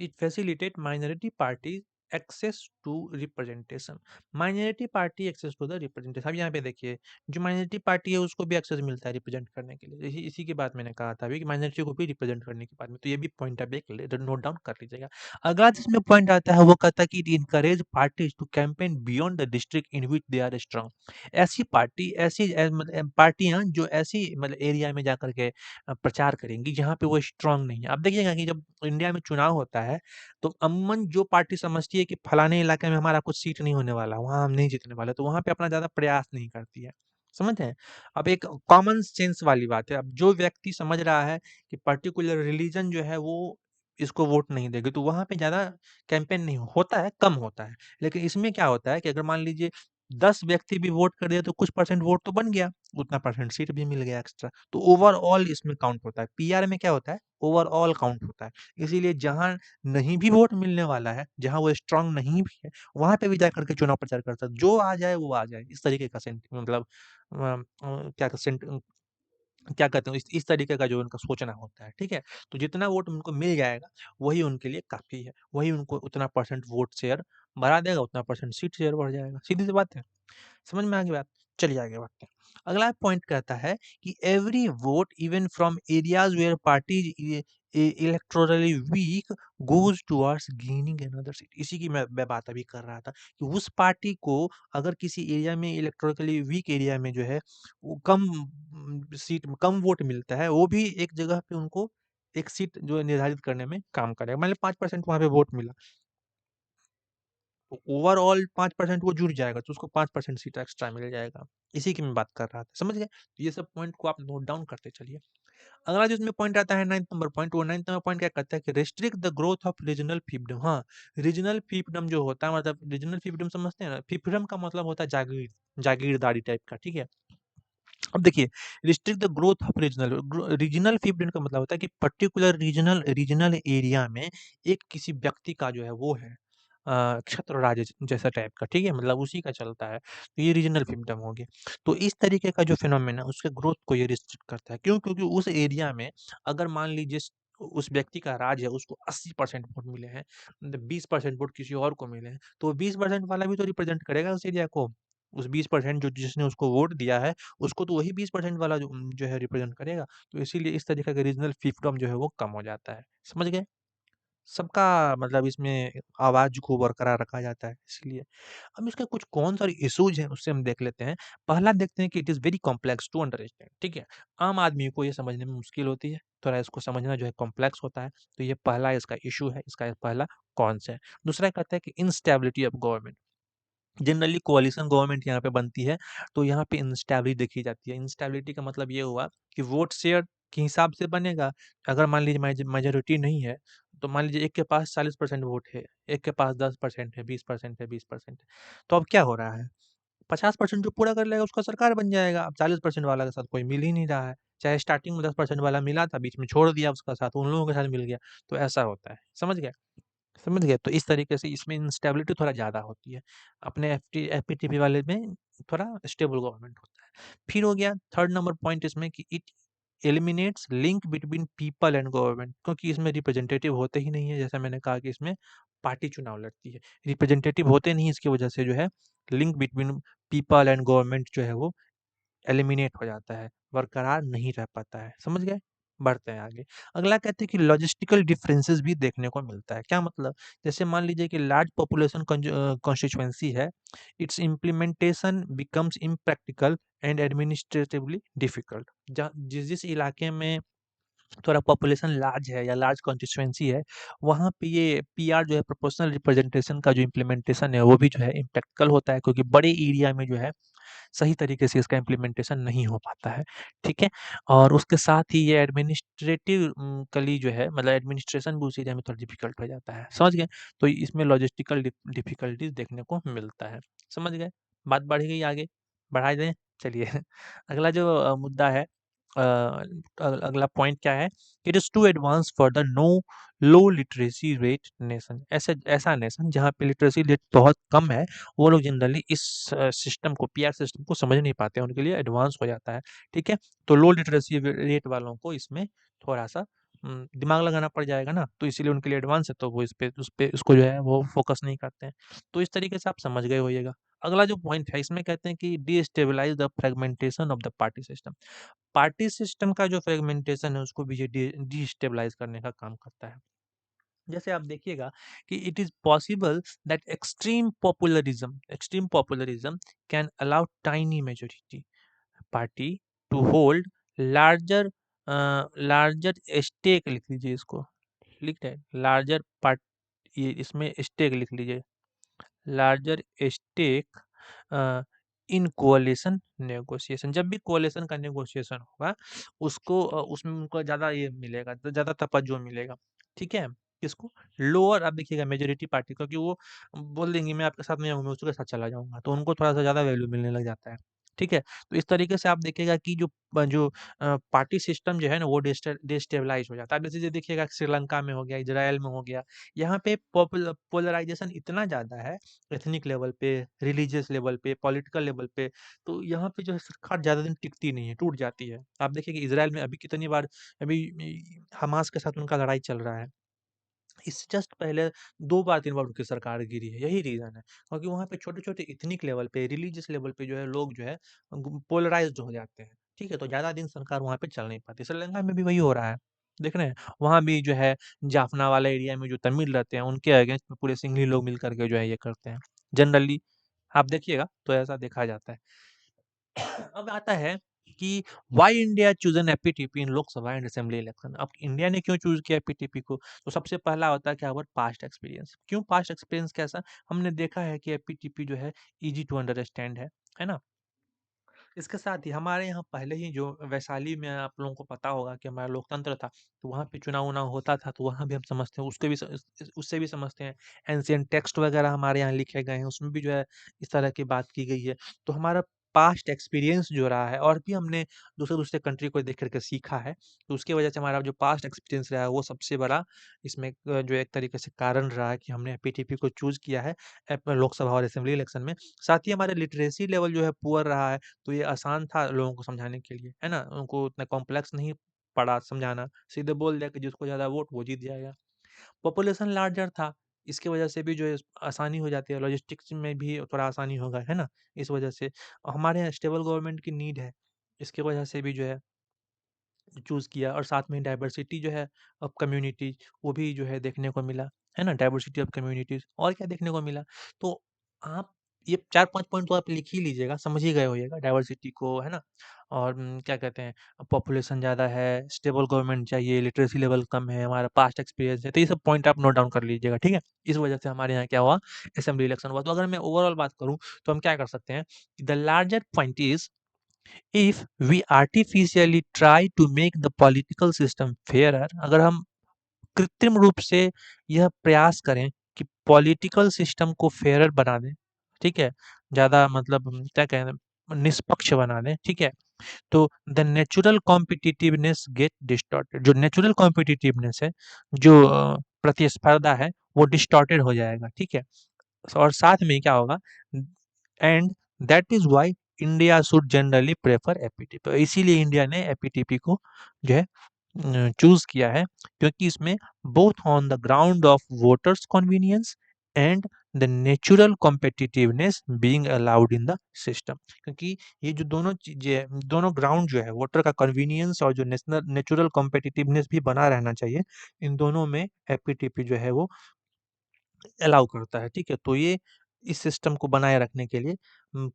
S1: it facilitate minority parties access to representation, minority party access to the representation. अब यहाँ पे देखिए, जो माइनॉरिटी पार्टी है उसको भी एक्सेस मिलता है रिप्रेजेंट करने के लिए, इसी की बात मैंने कहा था अभी कि माइनॉरिटी को भी रिप्रेजेंट करने की बात में, तो ये भी पॉइंट आप एक नोट डाउन कर लीजिएगा। अगला जिसमें पॉइंट आता है वो कहता है कि it encourage parties to campaign beyond the district in which they are strong, ऐसी पार्टी, ऐसी मतलब पार्टियां जो ऐसी मतलब एरिया में जाकर के प्रचार करेंगी जहाँ पे वो स्ट्रांग नहीं है। आप देखिएगा कि जब इंडिया में चुनाव होता है तो अमूमन जो पार्टी समझती है कि फलाने इलाके में हमारा कुछ सीट नहीं होने वाला, वहाँ हम नहीं जीतने वाले, तो वहाँ पे अपना ज़्यादा प्रयास नहीं करती है। समझ रहे हैं? अब एक कॉमन सेंस वाली बात है, अब जो व्यक्ति समझ रहा है कि पर्टिकुलर रिलीजन जो है वो इसको वोट नहीं देगी, तो वहाँ पे ज़्यादा कैंपेन नहीं होता है, कम होता है। लेकिन इसमें क्या होता है कि अगर मान लीजिए 10 व्यक्ति भी वोट कर दिया तो कुछ परसेंट वोट तो बन गया, उतना परसेंट सीट भी मिल गया एक्स्ट्रा। तो ओवरऑल इसमें काउंट होता है। पीआर में क्या होता है? ओवरऑल काउंट होता है। इसीलिए जहाँ नहीं भी वोट मिलने वाला है, जहाँ वो स्ट्रांग नहीं भी है, वहाँ पे भी जाकर के चुनाव प्रचार करता है। जो आ जाए वो आ जाए। इस तरीके का मतलब क्या क्या कहते हैं, इस तरीके का जो उनका सोचना होता है, ठीक है? तो जितना वोट उनको मिल जाएगा, वही उनके लिए काफ़ी है। वही उनको उतना परसेंट वोट शेयर बढ़ा देगा, उतना परसेंट सीट शेयर बढ़ जाएगा। सीधी-सी बात है। समझ में आ गई बात? चलिए आगे बढ़ते हैं। अगला पॉइंट कहता है कि every vote even from areas where parties electorally weak goes towards gaining another seat. इसी की मैं बात अभी कर रहा था कि उस पार्टी को अगर किसी एरिया में इलेक्टोरली वीक एरिया में जो है वो कम सीट कम वोट मिलता है, वो भी एक जगह पे उनको एक सीट जो है निर्धारित करने में काम करेगा। मान लीजिए 5% वहाँ पे वोट मिला, तो ओवरऑल 5% वो जुड़ जाएगा, तो उसको 5% सीट एक्स्ट्रा मिल जाएगा। इसी की मैं बात कर रहा था, समझ गए? तो ये सब पॉइंट को आप नोट डाउन करते चलिए। अगला जो इसमें पॉइंट आता है 9th नंबर पॉइंट, वो 9th नंबर पॉइंट क्या कहता है कि restrict the growth of regional fiefdom. हाँ, रीजनल फिefdom जो होता है, मतलब रीजनल फिefdom समझते हैं ना? फिefdom का मतलब होता है जागीरदारी टाइप का, ठीक है? अब देखिए, restrict the growth of regional fiefdom का मतलब होता है कि पर्टिकुलर रीजनल एरिया में एक किसी व्यक्ति का जो है वो है क्षेत्र राज्य जैसा टाइप का, ठीक है? मतलब उसी का चलता है, तो ये रीजनल फिefdom हो गया। तो इस तरीके का जो फिनोमेना है उसके ग्रोथ को ये रिस्ट्रिक्ट करता है। क्यों? क्योंकि उस एरिया में अगर मान लीजिए उस व्यक्ति का राज है, उसको 80% वोट मिले हैं, 20% वोट किसी और को मिले हैं, तो 20% वाला भी तो रिप्रेजेंट करेगा उस एरिया को। उस 20% जो जिसने उसको वोट दिया है, उसको तो वही 20% वाला जो है रिप्रेजेंट करेगा। तो इसीलिए इस तरीके का रीजनल फिefdom जो है वो कम हो जाता है। समझ गए? सबका मतलब इसमें आवाज़ को बरकरार रखा जाता है इसलिए। अब इसके कुछ कौन सारे इश्यूज़ हैं उससे हम देख लेते हैं। पहला देखते हैं कि it is very complex to understand, ठीक है? आम आदमी को ये समझने में मुश्किल होती है, थोड़ा इसको समझना जो है कॉम्प्लेक्स होता है। तो ये पहला इसका इश्यू है, इसका पहला कॉन्स है। दूसरा कहता है कि instability of government. Generally coalition government यहाँ पे बनती है, तो यहाँ पे इंस्टेबिलिटी देखी जाती है। इंस्टेबिलिटी का मतलब ये हुआ कि वोट शेयर के हिसाब से बनेगा। अगर मान लीजिए मेजॉरिटी नहीं है, तो मान लीजिए एक के पास 40% वोट है, एक के पास 10% है, 20% है, 20% है। तो अब क्या हो रहा है? 50% जो पूरा कर लेगा उसका सरकार बन जाएगा। अब 40% वाला के साथ कोई मिल ही नहीं रहा है। चाहे स्टार्टिंग में 10% वाला मिला था, बीच में छोड़ दिया उसका साथ, उन लोगों के साथ मिल गया। तो ऐसा होता है। समझ गए? समझ गए? तो इस तरीके से इसमें इंस्टेबिलिटी थोड़ा ज़्यादा होती है। अपने एफपीटीपी वाले में थोड़ा स्टेबल गवर्नमेंट होता है। फिर हो गया 3rd नंबर पॉइंट इसमें कि eliminates link between people and government, क्योंकि इसमें रिप्रेजेंटेटिव होते ही नहीं है, जैसा मैंने कहा कि इसमें पार्टी चुनाव लड़ती है, रिप्रेजेंटेटिव होते नहीं, इसकी वजह से जो है link between people and government जो है वो एलिमिनेट हो जाता है, बरकरार नहीं रह पाता है। समझ गए? बढ़ते हैं आगे। अगला कहते हैं कि लॉजिस्टिकल डिफरेंसेस भी देखने को मिलता है। क्या मतलब? जैसे मान लीजिए कि लार्ज पॉपुलेशन कॉन्स्टिट्यूएंसी है, it's implementation becomes impractical and administratively difficult. जिस जिस इलाके में थोड़ा पॉपुलेशन लार्ज है या लार्ज कॉन्स्टिट्यूएंसी है, वहाँ पे ये पीआर जो है, प्रोपोर्शनल रिप्रेजेंटेशन का जो इम्प्लीमेंटेशन है वो भी जो है इम्प्रैक्टिकल होता है, क्योंकि बड़े एरिया में जो है सही तरीके से इसका इम्प्लीमेंटेशन नहीं हो पाता है, ठीक है? और उसके साथ ही ये एडमिनिस्ट्रेटिव कली जो है, मतलब एडमिनिस्ट्रेशन भी उस एरिया में थोड़ा डिफिकल्ट हो जाता है, समझ गए? तो इसमें लॉजिस्टिकल डिफिकल्टीज देखने को मिलता है, समझ गए? बात बढ़ गई आगे, बढ़ा दें? चलिए अगला जो मुद्दा है, अगला पॉइंट क्या है? It is too advance for the no low literacy rate nation. ऐसे ऐसा नेशन जहाँ पे लिटरेसी रेट बहुत कम है, वो लोग जनरली इस सिस्टम को, पीआर सिस्टम को समझ नहीं पाते हैं, उनके लिए एडवांस हो जाता है, ठीक है? तो लो लिटरेसी रेट वालों को इसमें थोड़ा सा दिमाग लगाना पड़ जाएगा ना, तो इसीलिए उनके लिए एडवांस है, तो वो उस पे उसको जो है वो फोकस नहीं करते हैं। तो इस तरीके से आप समझ गए होइएगा। अगला जो पॉइंट है, इसमें कहते हैं कि destabilise the fragmentation of the party system. Party system का जो फ्रेगमेंटेशन है उसको भी ये डीस्टेबलाइज करने का काम करता है। जैसे आप देखिएगा कि it is possible that extreme populism can allow tiny majority party to hold larger larger stake, लिख लीजिए इसको, लिख है लार्जर पार्ट, ये इसमें स्टेक लिख लीजिए, larger stake in coalition negotiation. जब भी कोalition का नेगोशिएशन होगा, उसको उसमें उनको ज़्यादा ये मिलेगा, तो ज़्यादा तवज्जो मिलेगा, ठीक है? किसको? लोअर, आप देखिएगा मेजॉरिटी पार्टी, क्योंकि वो बोल देंगे मैं आपके साथ नहीं आऊँगा, मैं उसके साथ चला जाऊँगा, तो उनको थोड़ा-सा ज़्यादा वैल्यू मिलने लग जाता है, ठीक है? तो इस तरीके से आप देखिएगा कि जो पार्टी सिस्टम जो है ना वो डिस्टेबलाइज़ हो जाता है। अब जैसे देखिएगा श्रीलंका में हो गया, इज़राइल में हो गया, यहाँ पे पोलराइज़ेशन इतना ज़्यादा है, एथनिक लेवल पे, रिलीजियस लेवल पे, पॉलिटिकल लेवल पे, तो यहाँ पे जो है सरकार ज़्यादा दिन टिकती नहीं है, टूट जाती है। आप देखिए कि इज़राइल में अभी कितनी बार, अभी हमास के साथ उनका लड़ाई चल रहा है। इससे जस्ट पहले 2 बार 3 बार उनकी सरकार गिरी है, यही रीज़न है। क्योंकि वहाँ पे छोटे-छोटे एथनिक लेवल पे, रिलीजियस लेवल पे जो है लोग जो है पोलराइज़्ड हो जाते हैं, ठीक है? तो ज़्यादा दिन सरकार वहाँ पे चल नहीं पाती। श्रीलंका में भी वही हो रहा है, देख रहे हैं? वहाँ भी जो है जाफना वाला एरिया में जो तमिल रहते हैं, उनके अगेंस्ट में पूरे सिंघली लोग मिल कर के जो है ये करते हैं। जनरली आप देखिएगा तो ऐसा देखा जाता है। अब आता है कि why India choose an FPTP in Lok Sabha and assembly election. अब इंडिया ने क्यों चूज़ किया एपीटीपी को? तो सबसे पहला होता है कि आवर पास्ट एक्सपीरियंस। क्यों पास्ट एक्सपीरियंस कैसा? हमने देखा है कि एपीटीपी जो है ईज़ी टू अंडरस्टैंड है ना? इसके साथ ही हमारे यहाँ पहले ही जो वैशाली में, आप लोगों को पता होगा कि हमारा लोकतंत्र था, तो वहाँ पे चुनाव-उनाव होता था, तो वहाँ भी हम समझते हैं, उसके भी उससे भी समझते हैं। एंशिएंट टेक्स्ट वगैरह हमारे यहाँ लिखे गए हैं, उसमें भी जो है इस तरह की बात की गई है। तो हमारा पास्ट एक्सपीरियंस जो रहा है, और भी हमने दूसरे-दूसरे कंट्री को देख कर के सीखा है, तो उसकी वजह से हमारा जो पास्ट एक्सपीरियंस रहा है, वो सबसे बड़ा इसमें जो एक तरीके से कारण रहा है कि हमने पीटीपी को चूज़ किया है लोकसभा और असेंबली इलेक्शन में। साथ ही हमारे लिटरेसी लेवल जो है पुअर रहा है, तो ये आसान था लोगों को समझाने के लिए, है ना? उनको उतना कॉम्प्लेक्स नहीं पड़ा समझाना, सीधे बोल दिया कि जिसको ज़्यादा वोट वो जीत जाएगा। पॉपुलेशन लार्जर था, इसकी वजह से भी जो है आसानी हो जाती है, लॉजिस्टिक्स में भी थोड़ा आसानी होगा, है ना? इस वजह से हमारे यहाँ स्टेबल गवर्नमेंट की नीड है, इसकी वजह से भी जो है चूज़ किया, और साथ में डाइवर्सिटी जो है ऑफ कम्युनिटीज़, वो भी जो है देखने को मिला, है ना? डाइवर्सिटी ऑफ कम्युनिटीज़, और क्या देखने को मिला? तो आप ये 4-5 पॉइंट तो आप लिख ही लीजिएगा, समझ ही गए होइएगा डाइवर्सिटी को, है ना? और क्या कहते हैं, पॉपुलेशन ज़्यादा है, स्टेबल गवर्नमेंट चाहिए, लिटरेसी लेवल कम है, हमारा पास्ट एक्सपीरियंस है, तो ये सब पॉइंट आप नोट डाउन कर लीजिएगा, ठीक है? इस वजह से हमारे यहाँ क्या हुआ, असेंबली इलेक्शन हुआ। तो अगर मैं ओवरऑल बात करूँ, तो हम क्या कर सकते हैं, the larger point is, if we artificially try to make the political system fairer, अगर हम कृत्रिम रूप से यह प्रयास करें कि पॉलिटिकल सिस्टम को फेयर बना दें, ठीक है? ज़्यादा मतलब क्या कहें, निष्पक्ष बना दें, ठीक है? तो the natural competitiveness get distorted, जो नेचुरल कॉम्पिटिटिवनेस है, जो प्रतिस्पर्धा है, वो डिस्टॉर्टेड हो जाएगा, ठीक है? और साथ में क्या होगा, and that is why India should generally prefer FPTP, तो इसीलिए इंडिया ने एपीटीपी को जो है चूज किया है, क्योंकि इसमें both on the ground of voters convenience and the natural competitiveness being allowed in the system, क्योंकि ये जो दोनों चीजें, दोनों ग्राउंड जो है, वोटर का कन्वीनियंस और जो नेचुरल कॉम्पिटिटिवनेस भी बना रहना चाहिए, इन दोनों में एपीटीपी जो है वो अलाउ करता है। ठीक है, तो ये इस सिस्टम को बनाए रखने के लिए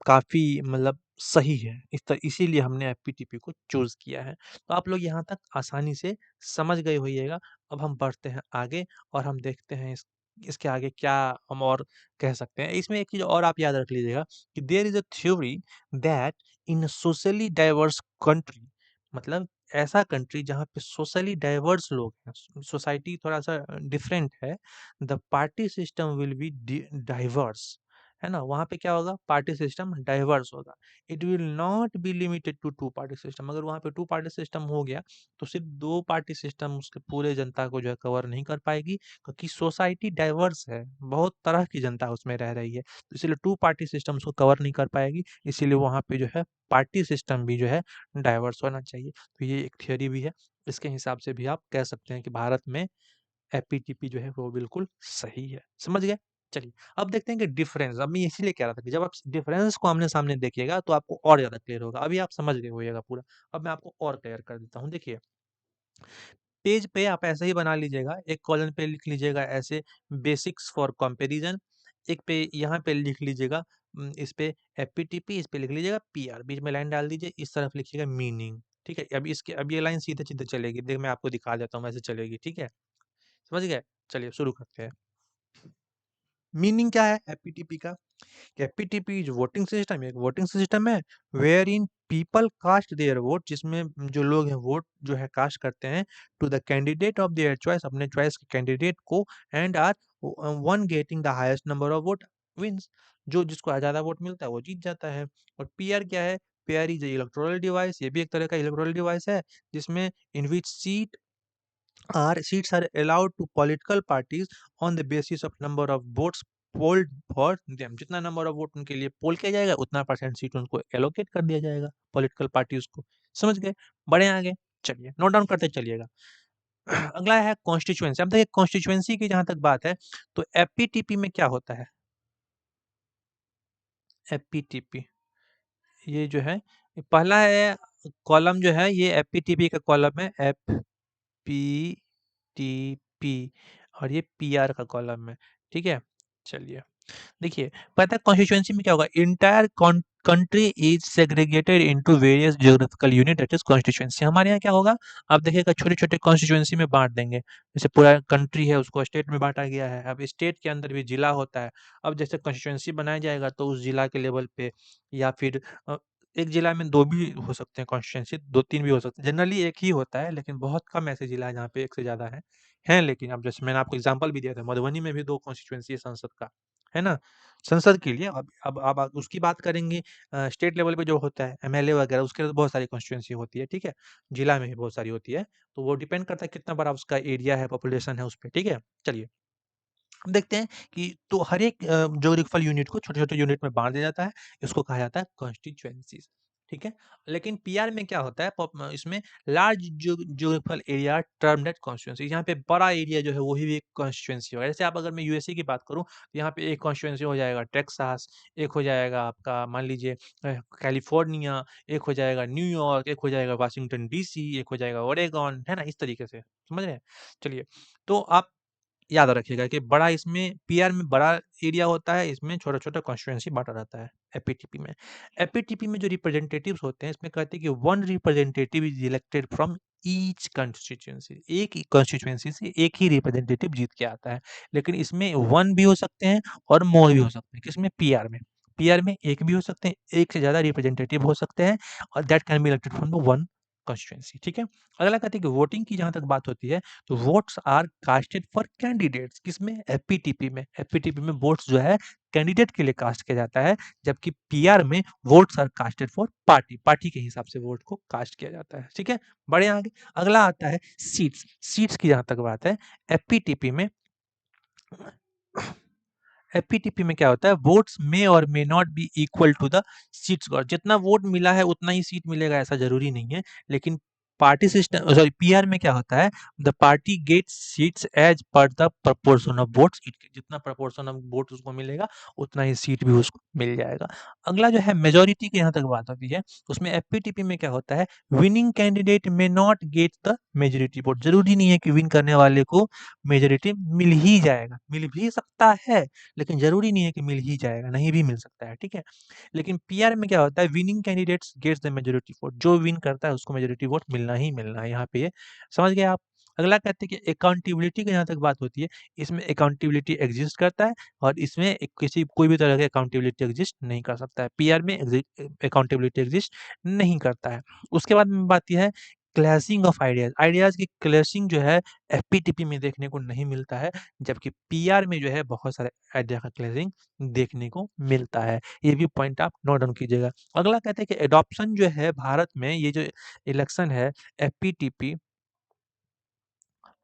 S1: काफ़ी मतलब सही है। इसीलिए हमने एफपीटीपी को चूज़ किया है। तो आप लोग यहाँ तक आसानी से समझ गए होइएगा। अब हम बढ़ते हैं आगे और हम देखते हैं इसके आगे क्या हम और कह सकते हैं। इसमें एक चीज़ और आप याद रख लीजिएगा कि there is a theory that in socially diverse country, मतलब ऐसा कंट्री जहाँ पे सोशली डाइवर्स लोग हैं, सोसाइटी थोड़ा-सा डिफरेंट है, the party system will be diverse, है ना? वहाँ पे क्या होगा? पार्टी सिस्टम डाइवर्स होगा। It will not be limited to two party system. अगर वहाँ पे टू पार्टी सिस्टम हो गया तो सिर्फ दो पार्टी सिस्टम उसके पूरे जनता को जो है कवर नहीं कर पाएगी, क्योंकि सोसाइटी डाइवर्स है, बहुत तरह की जनता उसमें रह रही है, तो इसलिए टू पार्टी सिस्टम उसको कवर नहीं कर पाएगी। इसीलिए वहाँ पे जो है पार्टी सिस्टम भी जो है डाइवर्स होना चाहिए। तो ये एक थियोरी भी है। इसके हिसाब से भी आप कह सकते हैं कि भारत में एपीटीपी जो है वो बिल्कुल सही है। समझ गए? चलिए, अब देखते हैं कि डिफरेंस, अब मैं इसीलिए कह रहा था कि जब आप डिफरेंस को आमने-सामने देखिएगा तो आपको और ज़्यादा क्लियर होगा। अभी आप समझ गए होइएगा पूरा। अब मैं आपको और क्लियर कर देता हूँ। देखिए, पेज पे आप ऐसे ही बना लीजिएगा, एक कॉलम पे लिख लीजिएगा ऐसे बेसिक्स फॉर कंपैरिजन, एक पे यहाँ पे लिख लीजिएगा इस पे एपीटीपी, इस पे लिख लीजिएगा पीआर, बीच में लाइन डाल दीजिए, इस तरफ लिखिएगा मीनिंग। ठीक है? अब ये लाइन सीधे-सीधे चलेगी। देखिए मैं आपको दिखा देता हूँ, वैसे चलेगी। ठीक है? समझ गए? चलिए शुरू करते हैं। मीनिंग क्या है एपीटीपी का? एपीटीपी जो वोटिंग सिस्टम है, एक वोटिंग सिस्टम है wherein people cast their vote, जिसमें जो लोग हैं वोट जो है कास्ट करते हैं to the candidate of their choice, अपने चॉइस के कैंडिडेट को, and are one getting the highest number of vote wins, जो जिसको ज्यादा वोट मिलता है वो जीत जाता है। और पीआर क्या है? पीआर इज इलेक्टोरल डिवाइस, ये भी एक तरह का इलेक्टोरल डिवाइस है, जिसमें इन विच seats are allowed to political parties on the basis of number of votes polled for them, जितना नंबर ऑफ वोट उनके लिए पोल किया जाएगा उतना परसेंट सीट उनको एलोकेट कर दिया जाएगा पॉलिटिकल पार्टीज को। समझ गए? बढ़े आगे, चलिए नोट डाउन करते चलिएगा। अगला है कॉन्स्टिट्यूएंसी। अब देखिए कॉन्स्टिट्यूएंसी की जहां तक बात है तो एपीटीपी में क्या होता है? एपीटीपी ये जो है पहला है कॉलम जो है, ये एपीटीपी का कॉलम है, एफ पी टी पी, और ये पीआर का कॉलम है। ठीक है, चलिए देखिए, पता है कॉन्स्टिट्यूएंसी में क्या होगा? Entire country is segregated into various geographical unit, that is constituency. हमारे यहाँ क्या होगा? आप देखिएगा छोटे छोटे कॉन्स्टिट्यूएंसी में बांट देंगे, जैसे पूरा कंट्री है उसको स्टेट में बांटा गया है, अब स्टेट के अंदर भी जिला होता है। अब जैसे कॉन्स्टिट्यूएंसी बनाया जाएगा तो उस जिला के लेवल पे, या फिर एक जिला में दो भी हो सकते हैं कॉन्स्टिट्यूएंसी, दो तीन भी हो सकते हैं, जनरली एक ही होता है, लेकिन बहुत कम ऐसे जिला है जहाँ पे एक से ज्यादा है। लेकिन अब जैसे मैंने आपको एग्जांपल भी दिया था, मधुबनी में भी दो कॉन्स्टिट्यूएंसी है संसद का, है ना? संसद के लिए अब आप उसकी बात करेंगे, स्टेट लेवल पे जो होता है एमएलए वगैरह, उसके लिए तो बहुत सारी कॉन्स्टिट्यूएंसी होती है। ठीक है, जिला में भी बहुत सारी होती है, तो वो डिपेंड करता है कितना बड़ा उसका एरिया है, पॉपुलेशन है उस पे। ठीक है, चलिए अब देखते हैं कि तो हर एक ज्योग्राफिकल यूनिट को छोटे-छोटे यूनिट में बाँट दिया जाता है, इसको कहा जाता है कॉन्स्टिट्यूएंसीज़। ठीक है? लेकिन पीआर में क्या होता है, इसमें large geographical area termed as constituency, यहाँ पे बड़ा एरिया जो है वही भी एक कॉन्स्टिट्यूएंसी होगा। जैसे आप अगर मैं यूएसए की बात करूँ, तो यहाँ पे एक कॉन्स्टिट्यूएंसी हो जाएगा टेक्सास, एक हो जाएगा आपका मान लीजिए कैलिफोर्निया, एक हो जाएगा न्यूयॉर्क, एक हो जाएगा वाशिंगटन डीसी, एक हो जाएगा ओरेगॉन, है ना? इस तरीके से, समझ रहे हैं? चलिए, तो आप याद रखिएगा कि बड़ा इसमें पीआर में बड़ा एरिया होता है, इसमें छोटा-छोटा कॉन्स्टिट्यूएंसी बाँटा रहता है एपीटीपी में। एपीटीपी में जो रिप्रेजेंटेटिव्स होते हैं, इसमें कहते हैं कि one representative is elected from each constituency, एक ही कंस्टिट्यूएंसी से एक ही रिप्रेजेंटेटिव जीत के आता है। लेकिन इसमें 1 भी हो सकते हैं और मोर भी हो सकते हैं। किसमें? पीआर में। पीआर में 1 भी हो सकते हैं, 1 से ज़्यादा रिप्रेजेंटेटिव हो सकते हैं, और that can be elected from the one constituency. ठीक है? अगला कहते हैं कि वोटिंग की जहाँ तक बात होती है, तो votes are casted for candidates, किसमें? एपीटीपी में। एपीटीपी में वोट्स जो है कैंडिडेट के लिए कास्ट किया जाता है, जबकि पीआर में votes are casted for party, party के हिसाब से वोट को कास्ट किया जाता है। ठीक है, बढ़े आगे। अगला आता है सीट्स। सीट्स की जहां तक बात है, एपीटीपी में एपीटीपी में क्या होता है, वोट्स मे और may not be equal to the seats got. जितना वोट मिला है उतना ही सीट मिलेगा ऐसा जरूरी नहीं है, लेकिन पार्टी सिस्टम सॉरी पीआर में क्या होता है, the party gets seats as per the proportion of votes, जितना प्रपोर्शन ऑफ वोट उसको मिलेगा उतना ही सीट भी उसको मिल जाएगा। अगला जो है मेजोरिटी की यहाँ तक बात होती है, उसमें एपीटीपी में क्या होता है, विनिंग कैंडिडेट में not get the majority vote. जरूरी नहीं है कि विन करने वाले को मेजोरिटी मिल ही जाएगा, मिल भी सकता है, लेकिन जरूरी नहीं है कि मिल ही जाएगा, नहीं भी मिल सकता है, ठीक है। लेकिन पीआर में क्या होता है, winning candidates gets the majority vote, जो विन करता है उसको मेजोरिटी वोट मिलना ही मिलना है, यहाँ पे ये समझ गए आप। अगला कहते हैं कि अकाउंटेबिलिटी की जहाँ तक बात होती है, इसमें अकाउंटेबिलिटी एग्जिस्ट करता है और इसमें किसी कोई भी तरह का अकाउंटेबिलिटी एग्जिस्ट नहीं कर सकता है। पीआर में अकाउंटेबिलिटी एग्जिस्ट नहीं करता है। उसके बाद में बात यह है क्लैशिंग ऑफ आइडियाज, आइडियाज की क्लैशिंग जो है एफपीटीपी में देखने को नहीं मिलता है, जबकि पीआर में जो है बहुत सारे आइडिया का क्लैशिंग देखने को मिलता है। ये भी पॉइंट आप नोट डाउन कीजिएगा। अगला कहते हैं कि एडॉप्शन जो है भारत में, ये जो इलेक्शन है एफपीटीपी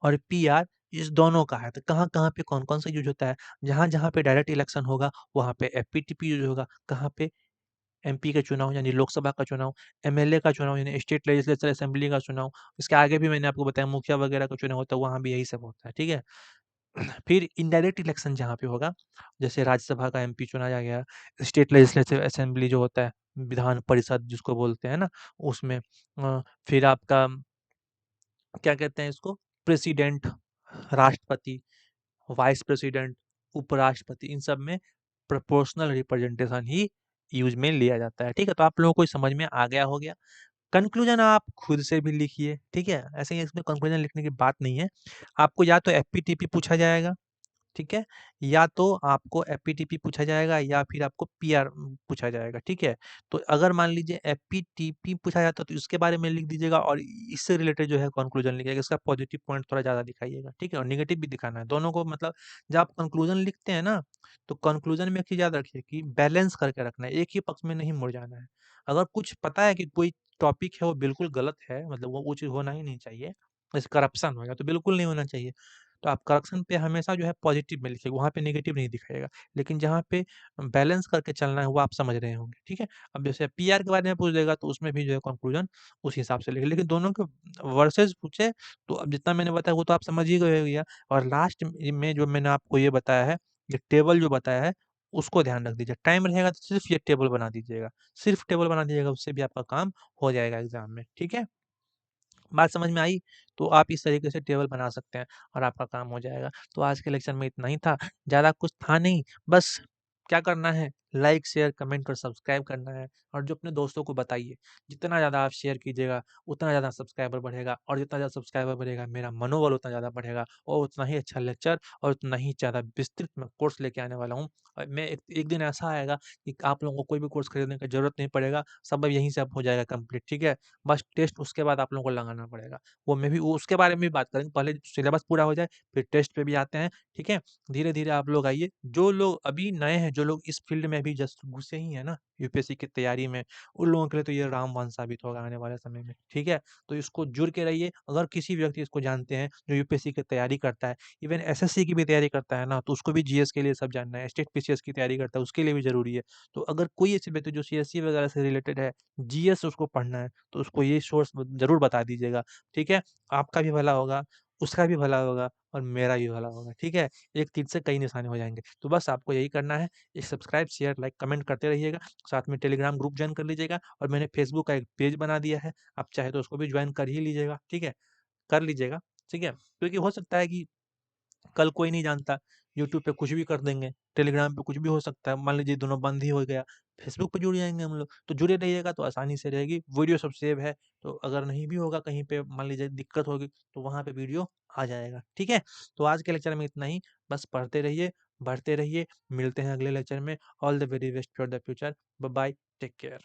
S1: और पीआर, इस दोनों का है, तो कहाँ-कहाँ पे कौन-कौन सा यूज़ होता है? जहाँ-जहाँ पे डायरेक्ट इलेक्शन होगा, वहाँ पे एफपीटीपी यूज़ होगा। कहाँ पे? एमपी का चुनाव यानी लोकसभा का चुनाव, एमएलए का चुनाव यानी स्टेट लेजिस्लेचर असेंबली का चुनाव, इसके आगे भी मैंने आपको बताया मुखिया वगैरह का चुनाव होता है, वहाँ भी यही सब होता है, ठीक है? फिर इनडायरेक्ट इलेक्शन जहाँ पे होगा, जैसे राज्यसभा का एमपी चुना गया, स्टेट लेजिस्लेटिव असेंबली जो होता है, विधान परिषद जिसको बोलते हैं ना, उसमें फिर आपका क्या कहते हैं इसको, प्रेसिडेंट, राष्ट्रपति, वाइस प्रेसिडेंट, उपराष्ट्रपति, इन सब में प्रोपोर्शनल रिप्रेजेंटेशन ही यूज में लिया जाता है, ठीक है। तो आप लोगों को समझ में आ गया हो गया। कंक्लूजन आप खुद से भी लिखिए, ठीक है, ऐसे ही इसमें कंक्लूजन लिखने की बात नहीं है। आपको या तो एफपीटीपी पूछा जाएगा, ठीक है, या तो आपको एफपीटीपी पूछा जाएगा या फिर आपको पीआर पूछा जाएगा, ठीक है। तो अगर मान लीजिए एफपीटीपी पूछा जाता है तो इसके बारे में लिख दीजिएगा और इससे रिलेटेड जो है कंक्लूजन लिखिएगा, इसका पॉजिटिव पॉइंट थोड़ा ज़्यादा दिखाइएगा, ठीक है, और नेगेटिव भी दिखाना है दोनों को। मतलब जब आप कंक्लूजन लिखते हैं ना, तो कंक्लूजन में एक चीज़ याद रखिए कि बैलेंस करके रखना है, एक ही पक्ष में नहीं मुड़ जाना है। अगर कुछ पता है कि कोई टॉपिक है वो बिल्कुल गलत है, मतलब वो चीज़ होना ही नहीं चाहिए, जैसे करप्शन हो गया तो बिल्कुल नहीं होना चाहिए, तो आप करेक्शन पे हमेशा जो है पॉजिटिव में लिखिएगा, वहाँ पे नेगेटिव नहीं दिखाइएगा। लेकिन जहाँ पे बैलेंस करके चलना है वो आप समझ रहे होंगे, ठीक है। अब जैसे पीआर के बारे में पूछ देगा तो उसमें भी जो है कंक्लूजन उस हिसाब से लिखिए, लेकिन दोनों के वर्सेस पूछे तो अब जितना मैंने बताया वो तो आप समझ ही गए होंगे। और लास्ट में जो मैंने आपको ये बताया है, ये टेबल जो बताया है, उसको ध्यान रख दीजिए। टाइम रहेगा तो सिर्फ ये टेबल बना दीजिएगा, सिर्फ टेबल बना दीजिएगा, उससे भी आपका काम हो जाएगा एग्जाम में, ठीक है। बात समझ में आई? तो आप इस तरीके से टेबल बना सकते हैं और आपका काम हो जाएगा। तो आज के लेक्चर में इतना ही था, ज़्यादा कुछ था नहीं, बस क्या करना है, लाइक, शेयर, कमेंट और सब्सक्राइब करना है और जो अपने दोस्तों को बताइए। जितना ज़्यादा आप शेयर कीजिएगा, उतना ज़्यादा सब्सक्राइबर बढ़ेगा और जितना ज़्यादा सब्सक्राइबर बढ़ेगा, मेरा मनोबल उतना ज़्यादा बढ़ेगा और उतना ही अच्छा लेक्चर और उतना ही ज़्यादा विस्तृत मैं कोर्स लेके आने वाला हूँ। और मैं एक दिन ऐसा आएगा कि आप लोगों को कोई भी कोर्स खरीदने की ज़रूरत नहीं पड़ेगा, सब अब यहीं से अब हो जाएगा कंप्लीट, ठीक है? बस टेस्ट उसके बाद आप लोगों को लगाना पड़ेगा। वो उसके बारे में भी बात करेंगे, पहले सिलेबस पूरा हो जाए, फिर टेस्ट पे भी आते हैं, ठीक है? धीरे-धीरे आप लोग आइए, जो लोग अभी नए हैं, जो लोग इस फील्ड में अभी जस्ट घुसे ही हैं ना, यूपीएससी की तैयारी में, उन लोगों के लिए तो ये रामबाण साबित होगा आने वाले समय में, ठीक है? तो इसको जुड़ के रहिए, अगर किसी व्यक्ति इसको जानते हैं, जो यूपीएससी की तैयारी करता है, इवन एसएससी की भी तैयारी करता है ना, तो उसको भी जीएस के लिए सब जानना है, स्टेट पीसीएस की तैयारी करता है, उसके लिए भी ज़रूरी है। तो अगर कोई ऐसे व्यक्ति जो सीएससी वगैरह से रिलेटेड है, जीएस उसको पढ़ना है, तो उसको ये सोर्स ज़रूर बता दीजिएगा, ठीक है? आपका भी भला होगा, उसका भी भला होगा और मेरा भी भला होगा, ठीक है? एक तीर से कई निशाने हो जाएँगे। तो बस आपको यही करना है, ये सब्सक्राइब, शेयर, लाइक, कमेंट करते रहिएगा, साथ में टेलीग्राम ग्रुप जॉइन कर लीजिएगा और मैंने फेसबुक का एक पेज बना दिया है, आप चाहे तो उसको भी जॉइन कर ही लीजिएगा, ठीक है? कर लीजिएगा, ठीक है? क्योंकि हो सकता है कि कल कोई नहीं जानता, यूट्यूब पे कुछ भी कर देंगे, टेलीग्राम पे कुछ भी हो सकता है, मान लीजिए दोनों बंद ही हो गया, फेसबुक पे जुड़ जाएँगे हम लोग, तो जुड़े रहिएगा तो आसानी से रहेगी, वीडियो सब सेव है, तो अगर नहीं भी होगा कहीं पे मान लीजिए दिक्कत होगी, तो वहाँ पे वीडियो आ जाएगा, ठीक है? तो आज के लेक्चर में इतना ही, बस पढ़ते रहिए, बढ़ते रहिए, मिलते हैं अगले लेक्चर में, all the very best for the future, bye bye, take care.